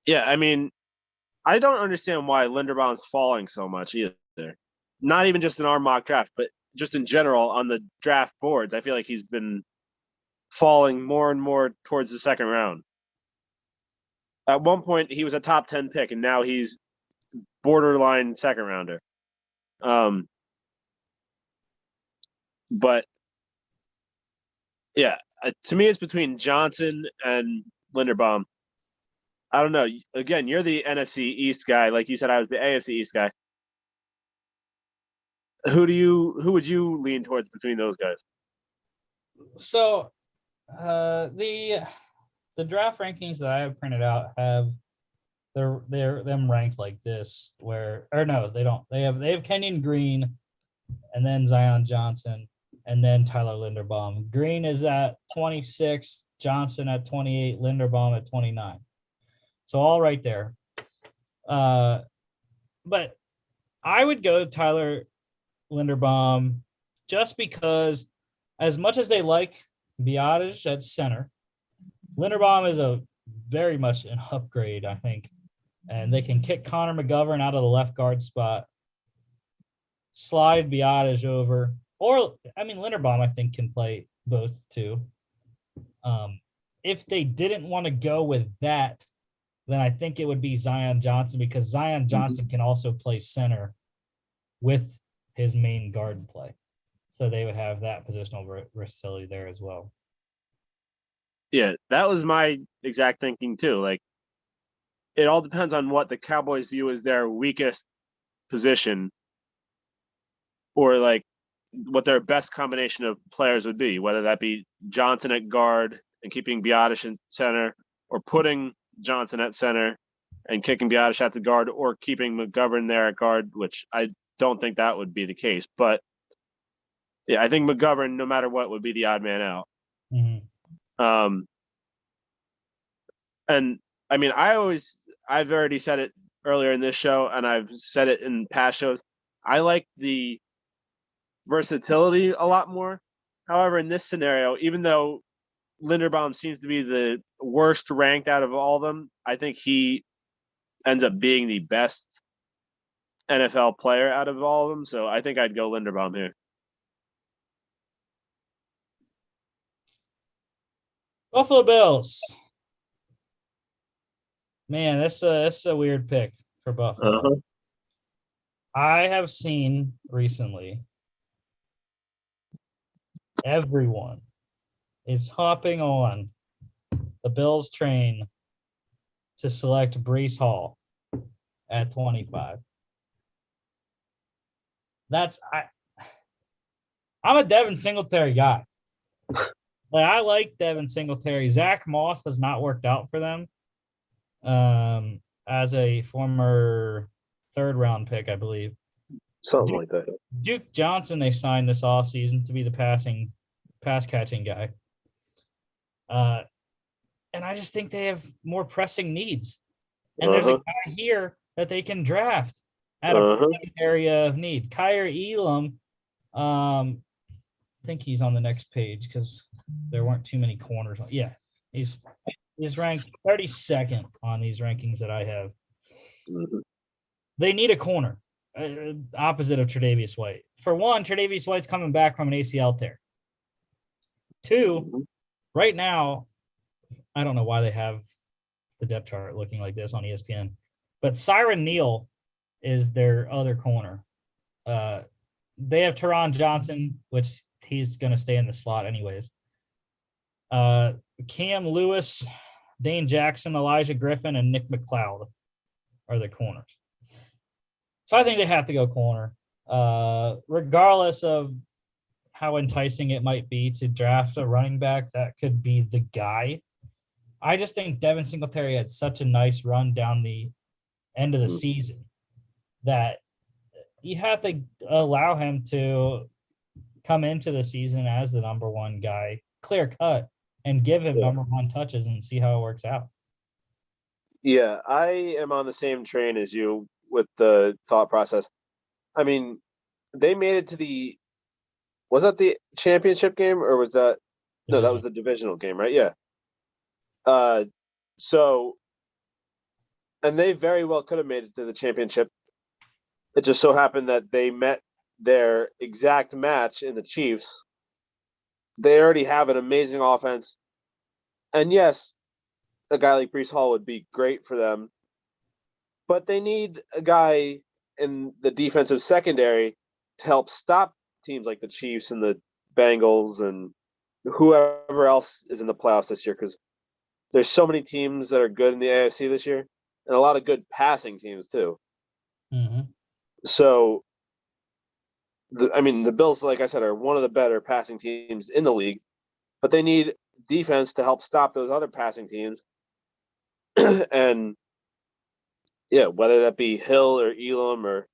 yeah, I mean, I don't understand why Linderbaum's falling so much either. Not even just in our mock draft, but just in general on the draft boards. I feel like he's been falling more and more towards the second round. At one point, he was a top 10 pick, and now he's borderline second rounder. But, yeah, to me, it's between Johnson and Linderbaum. I don't know. Again, you're the NFC East guy. Like you said, I was the AFC East guy. Who would you lean towards between those guys? So, the draft rankings that I have printed out have them ranked like this. They don't. They have Kenyon Green, and then Zion Johnson, and then Tyler Linderbaum. Green is at 26, Johnson at 28, Linderbaum at 29. So all right there. But I would go Tyler Linderbaum just because as much as they like Biotage at center, Linderbaum is a very much an upgrade, I think. And they can kick Connor McGovern out of the left guard spot, slide Biotage over. Or, I mean, Linderbaum, I think, can play both too. If they didn't want to go with that, then I think it would be Zion Johnson because Zion Johnson can also play center with his main guard play. So they would have that positional versatility there as well. Yeah, that was my exact thinking too. Like, it all depends on what the Cowboys view as their weakest position or like what their best combination of players would be, whether that be Johnson at guard and keeping Biotage in center or putting Johnson at center and kicking Biotage at the guard or keeping McGovern there at guard, which I don't think that would be the case. But yeah, I think McGovern, no matter what, would be the odd man out. Mm-hmm. And I mean, I've already said it earlier in this show, and I've said it in past shows. I like the versatility a lot more. However, in this scenario, even though Linderbaum seems to be the worst ranked out of all of them, I think he ends up being the best NFL player out of all of them. So I think I'd go Linderbaum here. Buffalo Bills. Man, that's a weird pick for Buffalo. Uh-huh. I have seen recently everyone is hopping on the Bills train to select Breece Hall at 25. I'm a Devin Singletary guy. Like, I like Devin Singletary. Zach Moss has not worked out for them. As a former third-round pick, I believe. Something like that. Duke Johnson, they signed this offseason to be the passing pass catching guy. And I just think they have more pressing needs. And there's a guy here that they can draft at a pressing area of need. Kyer Elam, I think he's on the next page because there weren't too many corners. Yeah, he's ranked 32nd on these rankings that I have. They need a corner opposite of Tre'Davious White. For one, Tre'Davious White's coming back from an ACL tear. Two, right now, I don't know why they have the depth chart looking like this on ESPN, but Siren Neal is their other corner. They have Teron Johnson, which he's going to stay in the slot anyways. Cam Lewis, Dane Jackson, Elijah Griffin, and Nick McLeod are the corners. So I think they have to go corner, regardless of how enticing it might be to draft a running back that could be the guy. I just think Devin Singletary had such a nice run down the end of the season that you have to allow him to come into the season as the number one guy, clear cut, and give him number one touches and see how it works out. Yeah, I am on the same train as you with the thought process. I mean, they made it to was that the championship game or was that? No, that was the divisional game, right? Yeah. So, and they very well could have made it to the championship. It just so happened that they met their exact match in the Chiefs. They already have an amazing offense. And yes, a guy like Breece Hall would be great for them. But they need a guy in the defensive secondary to help stop teams like the Chiefs and the Bengals and whoever else is in the playoffs this year, because there's so many teams that are good in the AFC this year and a lot of good passing teams too. So, the Bills, like I said, are one of the better passing teams in the league, but they need defense to help stop those other passing teams. And yeah, whether that be Hill or Elam or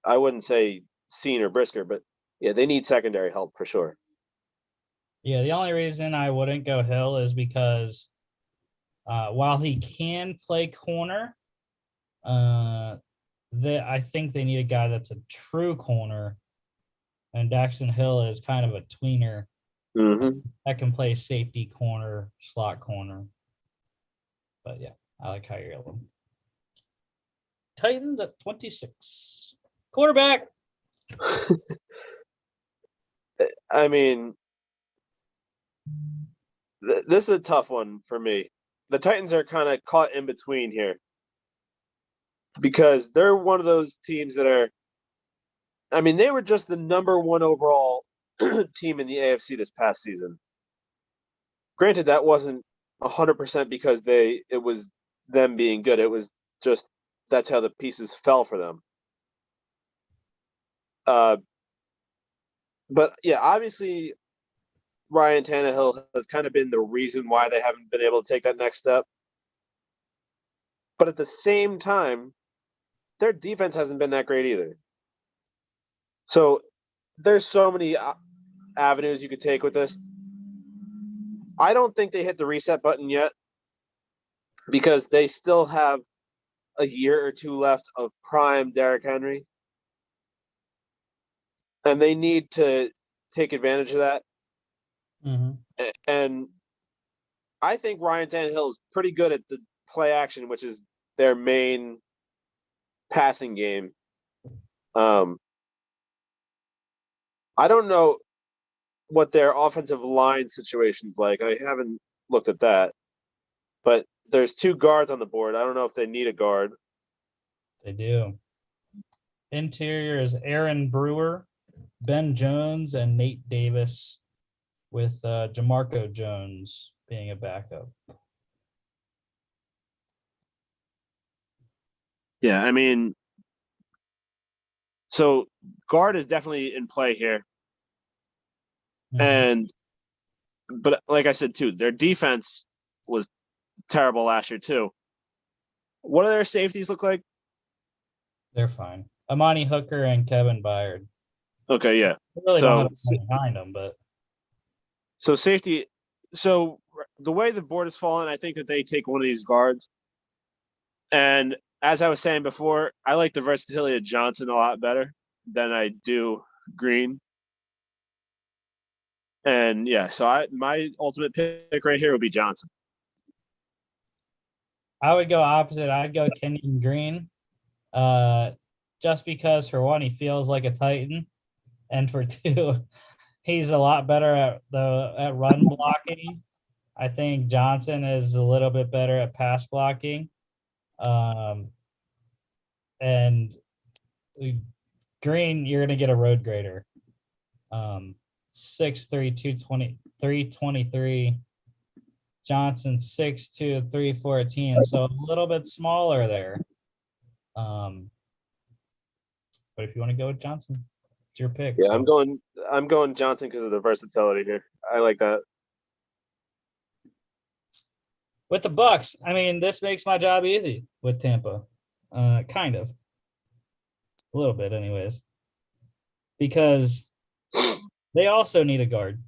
I wouldn't say Seen or Brisker, but yeah, they need secondary help for sure. Yeah, the only reason I wouldn't go Hill is because while he can play corner, I think they need a guy that's a true corner, and Daxton Hill is kind of a tweener that can play safety corner, slot corner. But yeah, I like how you're yelling. Titans at 26. Quarterback. I mean, this is a tough one for me. The Titans are kind of caught in between here because they're one of those teams that are, they were just the number one overall team in the AFC this past season. Granted, that wasn't 100% because it was them being good. It was just that's how the pieces fell for them. But yeah, obviously Ryan Tannehill has kind of been the reason why they haven't been able to take that next step. But at the same time, their defense hasn't been that great either. So there's so many avenues you could take with this. I don't think they hit the reset button yet because they still have a year or two left of prime Derrick Henry. And they need to take advantage of that. And I think Ryan Tannehill is pretty good at the play action, which is their main passing game. I don't know what their offensive line situation's like. I haven't looked at that. But there's two guards on the board. I don't know if they need a guard. They do. Interior is Aaron Brewer, Ben Jones, and Nate Davis, with Jamarco Jones being a backup. Yeah, so guard is definitely in play here. But like I said, too, their defense was terrible last year, too. What do their safeties look like? They're fine. Amani Hooker and Kevin Byard. Okay, yeah. I really don't have behind them, but So safety. So the way the board has fallen, I think that they take one of these guards. And as I was saying before, I like the versatility of Johnson a lot better than I do Green. And yeah, so my ultimate pick right here would be Johnson. I would go opposite. I'd go Kenyon Green. Just because for one, he feels like a Titan, and for two, he's a lot better at run blocking. I think Johnson is a little bit better at pass blocking. And Green, you're gonna get a road grader. 6'3", 220, 323. Johnson 6'2", 314. So a little bit smaller there. But if you want to go with Johnson, it's your pick. Yeah, so. I'm going Johnson because of the versatility here. I like that. With the Bucks, I mean, this makes my job easy with Tampa. Kind of. A little bit, anyways. Because they also need a guard.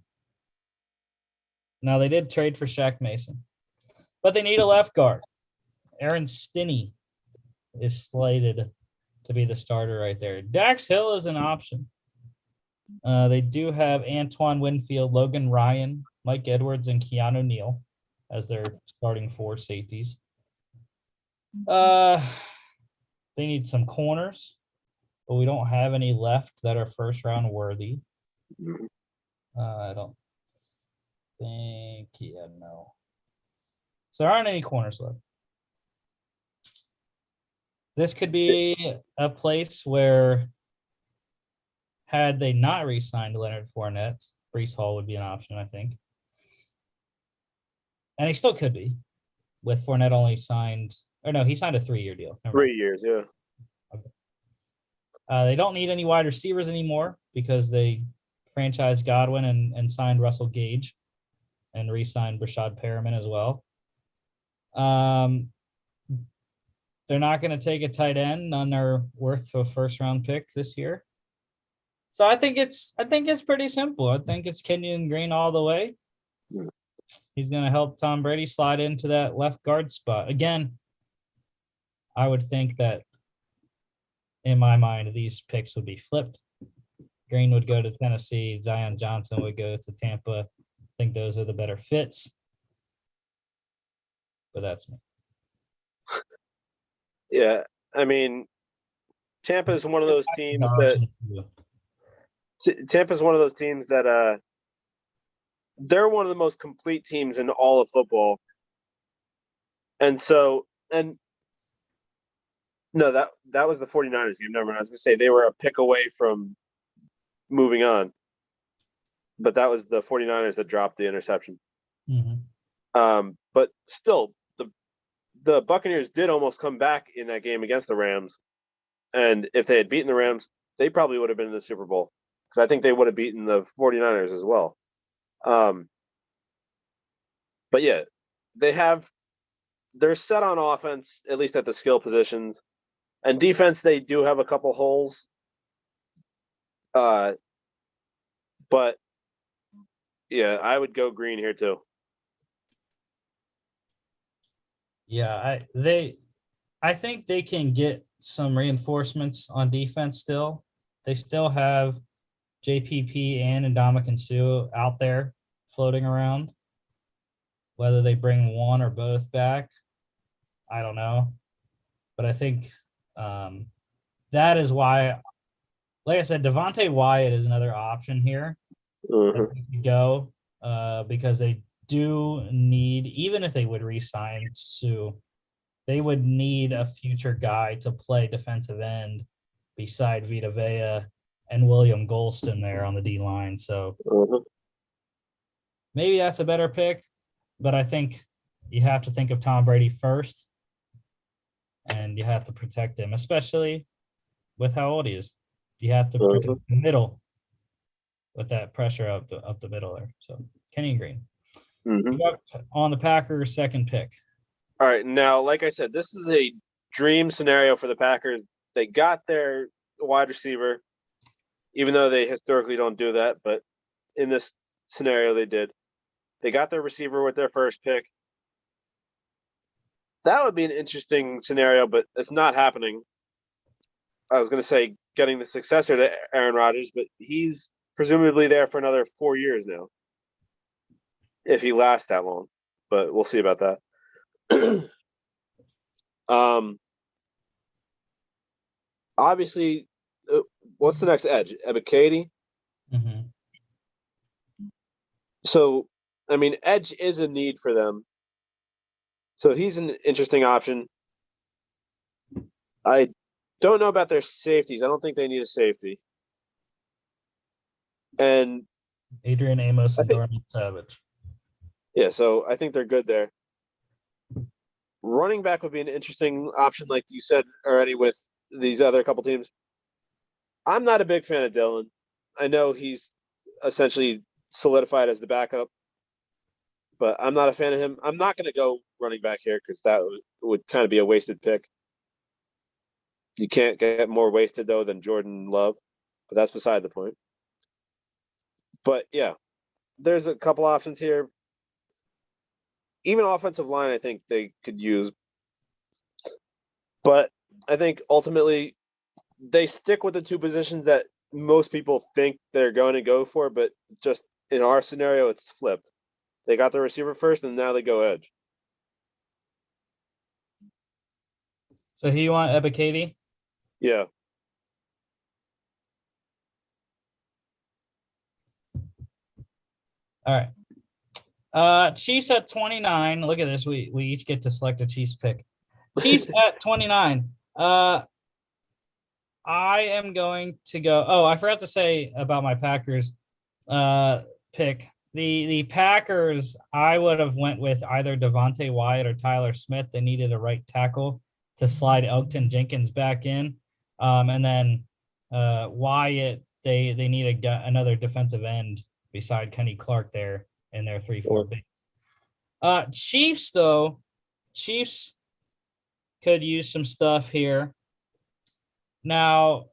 Now, they did trade for Shaq Mason. But they need a left guard. Aaron Stinney is slated to be the starter right there. Dax Hill is an option. They do have Antoine Winfield, Logan Ryan, Mike Edwards, and Keanu Neal as their starting four safeties. They need some corners, but we don't have any left that are first round worthy. I don't think, no. So there aren't any corners left. This could be a place where, had they not re-signed Leonard Fournette, Breece Hall would be an option, I think. And he still could be, with Fournette only signed, or no, he signed a 3-year deal. 3 years, yeah. Okay. They don't need any wide receivers anymore because they franchised Godwin and signed Russell Gage and re-signed Rashad Perriman as well. They're not going to take a tight end. None are worth a first-round pick this year. So I think it's pretty simple. I think it's Kenyon Green all the way. He's going to help Tom Brady slide into that left guard spot. Again, I would think that in my mind, these picks would be flipped. Green would go to Tennessee. Zion Johnson would go to Tampa. I think those are the better fits. But that's me. Yeah, I mean, Tampa's one of those teams that they're one of the most complete teams in all of football. And so, and no, that was the 49ers game. Never mind. I was going to say they were a pick away from moving on. But that was the 49ers that dropped the interception. Mm-hmm. But still, the Buccaneers did almost come back in that game against the Rams. And if they had beaten the Rams, they probably would have been in the Super Bowl. Because I think they would have beaten the 49ers as well. But yeah, they're set on offense, at least at the skill positions. And defense, they do have a couple holes. But yeah, I would go Green here too. Yeah, I think they can get some reinforcements on defense still. They still have JPP and Ndamukong Suh out there floating around. Whether they bring one or both back, I don't know. But I think that is why, like I said, Devontae Wyatt is another option here. Mm-hmm. Go because they do need, even if they would re-sign Suh, they would need a future guy to play defensive end beside Vita Vea and William Golston there on the D-line. So maybe that's a better pick, but I think you have to think of Tom Brady first, and you have to protect him, especially with how old he is. You have to protect the middle with that pressure up the middle there. So Kenny Green. On the Packers' second pick. All right. Now, like I said, this is a dream scenario for the Packers. They got their wide receiver, even though they historically don't do that. But in this scenario, they did. They got their receiver with their first pick. That would be an interesting scenario, but it's not happening. I was going to say getting the successor to Aaron Rodgers, but he's presumably there for another 4 years now, if he lasts that long. But we'll see about that. Obviously, what's the next edge? Ebiketie? Mm-hmm. So, I mean, edge is a need for them. So he's an interesting option. I don't know about their safeties. I don't think they need a safety. And Adrian Amos and think- Darnell Savage. yeah, so I think they're good there. Running back would be an interesting option, like you said already with these other couple teams. I'm not a big fan of Dylan. I know he's essentially solidified as the backup, but I'm not a fan of him. I'm not going to go running back here because that would kind of be a wasted pick. You can't get more wasted, though, than Jordan Love, but that's beside the point. But, yeah, there's a couple options here. Even offensive line, I think they could use. But I think ultimately they stick with the two positions that most people think they're going to go for, but just in our scenario, it's flipped. They got the receiver first, and now they go edge. So who you want, Ebiketie? Yeah. All right. Chiefs at 29. Look at this. We each get to select a Chiefs pick. Chiefs at 29. I am going to go. Oh, I forgot to say about my Packers pick. The Packers, I would have went with either Devontae Wyatt or Tyler Smith. They needed a right tackle to slide Elgton Jenkins back in. And then Wyatt, they need another defensive end beside Kenny Clark there in their 3-4 big. Chiefs, though, Chiefs could use some stuff here. Now,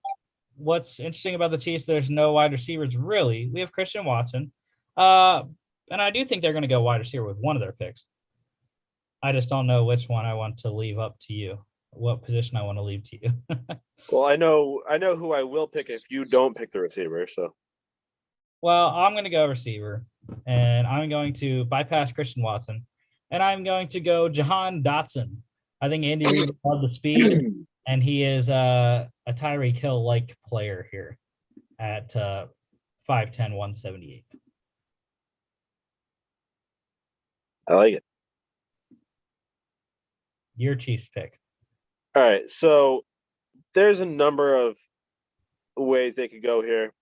what's interesting about the Chiefs, there's no wide receivers, really. We have Christian Watson. And I do think they're going to go wide receiver with one of their picks. I just don't know which one I want to leave up to you, what position I want to leave to you. Well, I know who I will pick if you don't pick the receiver, so. Well, I'm going to go receiver, and I'm going to bypass Christian Watson, and I'm going to go Jahan Dotson. I think Andy Reid loved the speed, and he is a Tyreek Hill-like player here at 5'10", 178. I like it. Your Chiefs pick. All right, so there's a number of ways they could go here.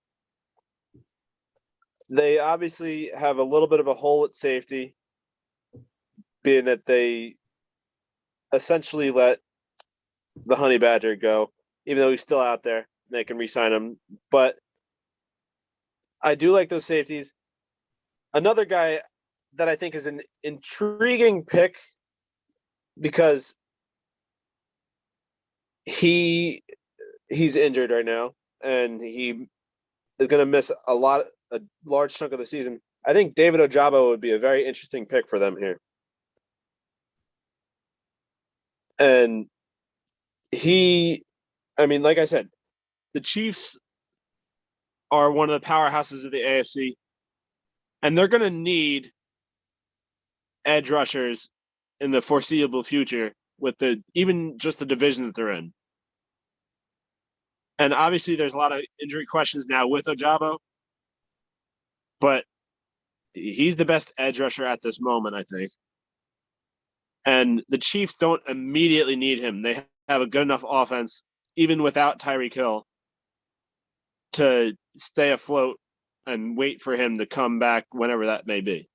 They obviously have a little bit of a hole at safety, being that they essentially let the Honey Badger go, even though he's still out there. They can re-sign him. But I do like those safeties. Another guy that I think is an intriguing pick because he's injured right now, and he is going to miss a large chunk of the season. I think David Ojabo would be a very interesting pick for them here. And like I said, the Chiefs are one of the powerhouses of the AFC, and they're going to need edge rushers in the foreseeable future with even just the division that they're in. And obviously there's a lot of injury questions now with Ojabo, but he's the best edge rusher at this moment, I think. And the Chiefs don't immediately need him. They have a good enough offense, even without Tyreek Hill, to stay afloat and wait for him to come back whenever that may be.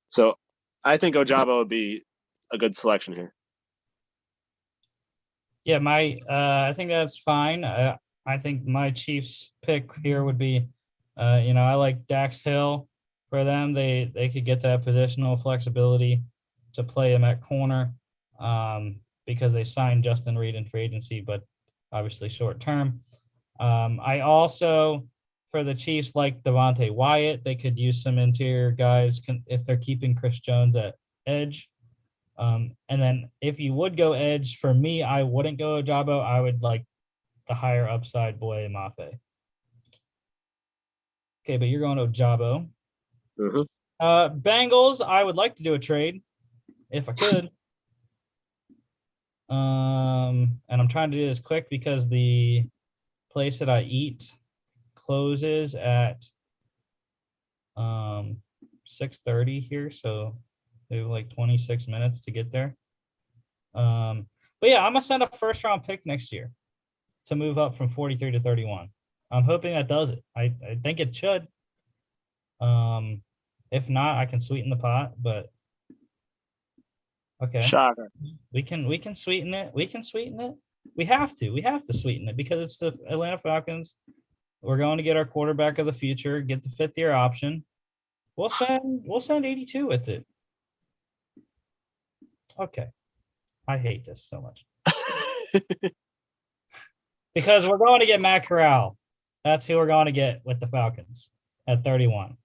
So I think Ojabo would be a good selection here. Yeah, I think that's fine. I think my Chiefs pick here would be, I like Dax Hill for them. They could get that positional flexibility to play him at corner because they signed Justin Reed in free agency, but obviously short term. I also for the Chiefs like Devontae Wyatt. They could use some interior guys if they're keeping Chris Jones at edge. And then if you would go edge, for me, I wouldn't go Ajabo. I would like the higher upside boy Mafe. Okay, but you're going to Ajabo. Bengals, I would like to do a trade if I could. And I'm trying to do this quick because the place that I eat closes at 6:30 here, so they have like 26 minutes to get there. But yeah, I'm gonna send a first round pick next year to move up from 43 to 31. I'm hoping that does it. I think it should. If not, I can sweeten the pot, but okay. Shocker. We can sweeten it. We can sweeten it. We have to sweeten it because it's the Atlanta Falcons. We're going to get our quarterback of the future, get the 5th-year option. We'll send 82 with it. Okay. I hate this so much. Because we're going to get Matt Corral. That's who we're going to get with the Falcons at 31.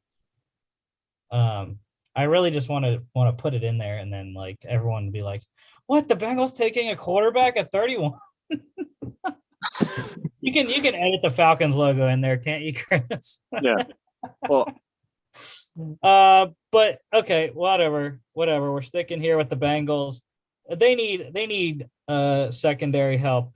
I really just want to put it in there, and then like everyone would be like, "What? The Bengals taking a quarterback at 31?" You can edit the Falcons logo in there, can't you, Chris? Yeah. Well. But okay, whatever. We're sticking here with the Bengals. They need secondary help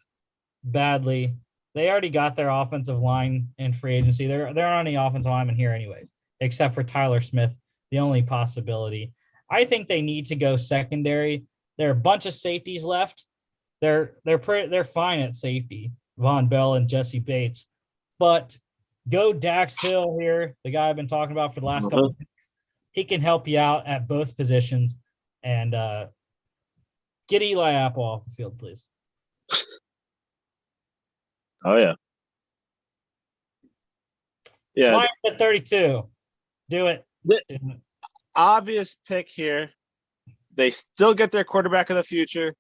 badly. They already got their offensive line in free agency. They're on the offensive lineman here anyways, except for Tyler Smith, the only possibility. I think they need to go secondary. There are a bunch of safeties left. They're fine at safety, Von Bell and Jesse Bates, but go Dax Hill here, the guy I've been talking about for the last couple of weeks. He can help you out at both positions, and get Eli Apple off the field, please. Oh yeah. Yeah. Lions at 32. Do it. Obvious pick here. They still get their quarterback of the future,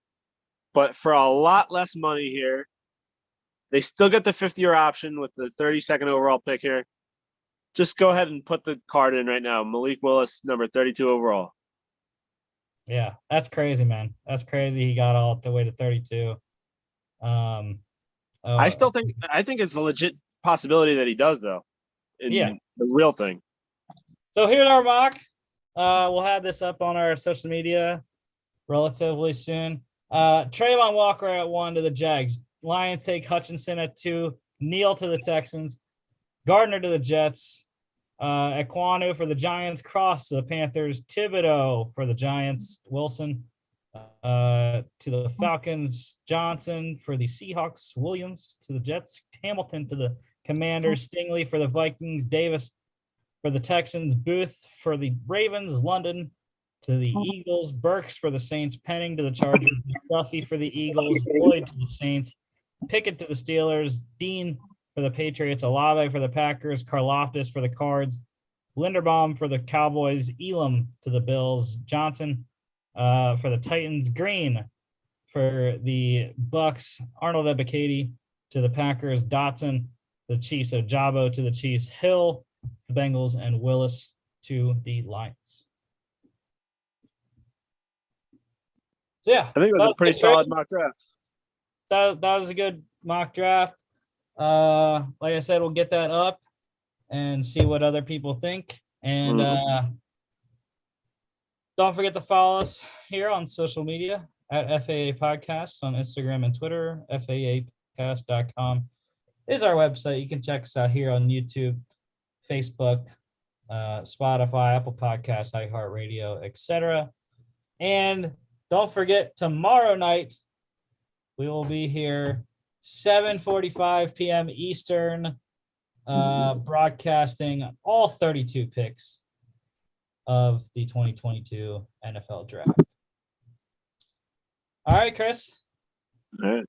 but for a lot less money here. They still get the 5th-year option with the 32nd overall pick here. Just go ahead and put the card in right now. Malik Willis, number 32 overall. Yeah, that's crazy, man. That's crazy. He got all the way to 32. I think it's a legit possibility that he does, though. Yeah. The real thing. So here's our mock. We'll have this up on our social media relatively soon. Trayvon Walker at 1 to the Jags. Lions take Hutchinson at 2. Neal to the Texans. Gardner to the Jets. Ekwonu for the Giants. Cross to the Panthers. Thibodeau for the Giants. Wilson to the Falcons. Johnson for the Seahawks. Williams to the Jets. Hamilton to the Commanders. Stingley for the Vikings. Davis for the Texans. Booth for the Ravens. London to the Eagles. Burks for the Saints. Penning to the Chargers. Duffy for the Eagles. Boyd to the Saints. Pickett to the Steelers. Dean for the Patriots. Olave for the Packers. Karlaftis for the Cards. Linderbaum for the Cowboys. Elam to the Bills. Johnson for the Titans. Green for the Bucks. Arnold Ebiketie to the Packers. Dotson to the Chiefs. Ojabo to the Chiefs. Hill to the Bengals. And Willis to the Lions. So yeah, I think it was a pretty solid mock draft. That was a good mock draft. Like I said, we'll get that up and see what other people think. And don't forget to follow us here on social media at FAA Podcasts on Instagram and Twitter. FAApodcast.com is our website. You can check us out here on YouTube, Facebook, Spotify, Apple Podcasts, iHeartRadio, etc. And don't forget, tomorrow night, we will be here 7:45 p.m. Eastern, broadcasting all 32 picks of the 2022 NFL Draft. All right, Chris. All right.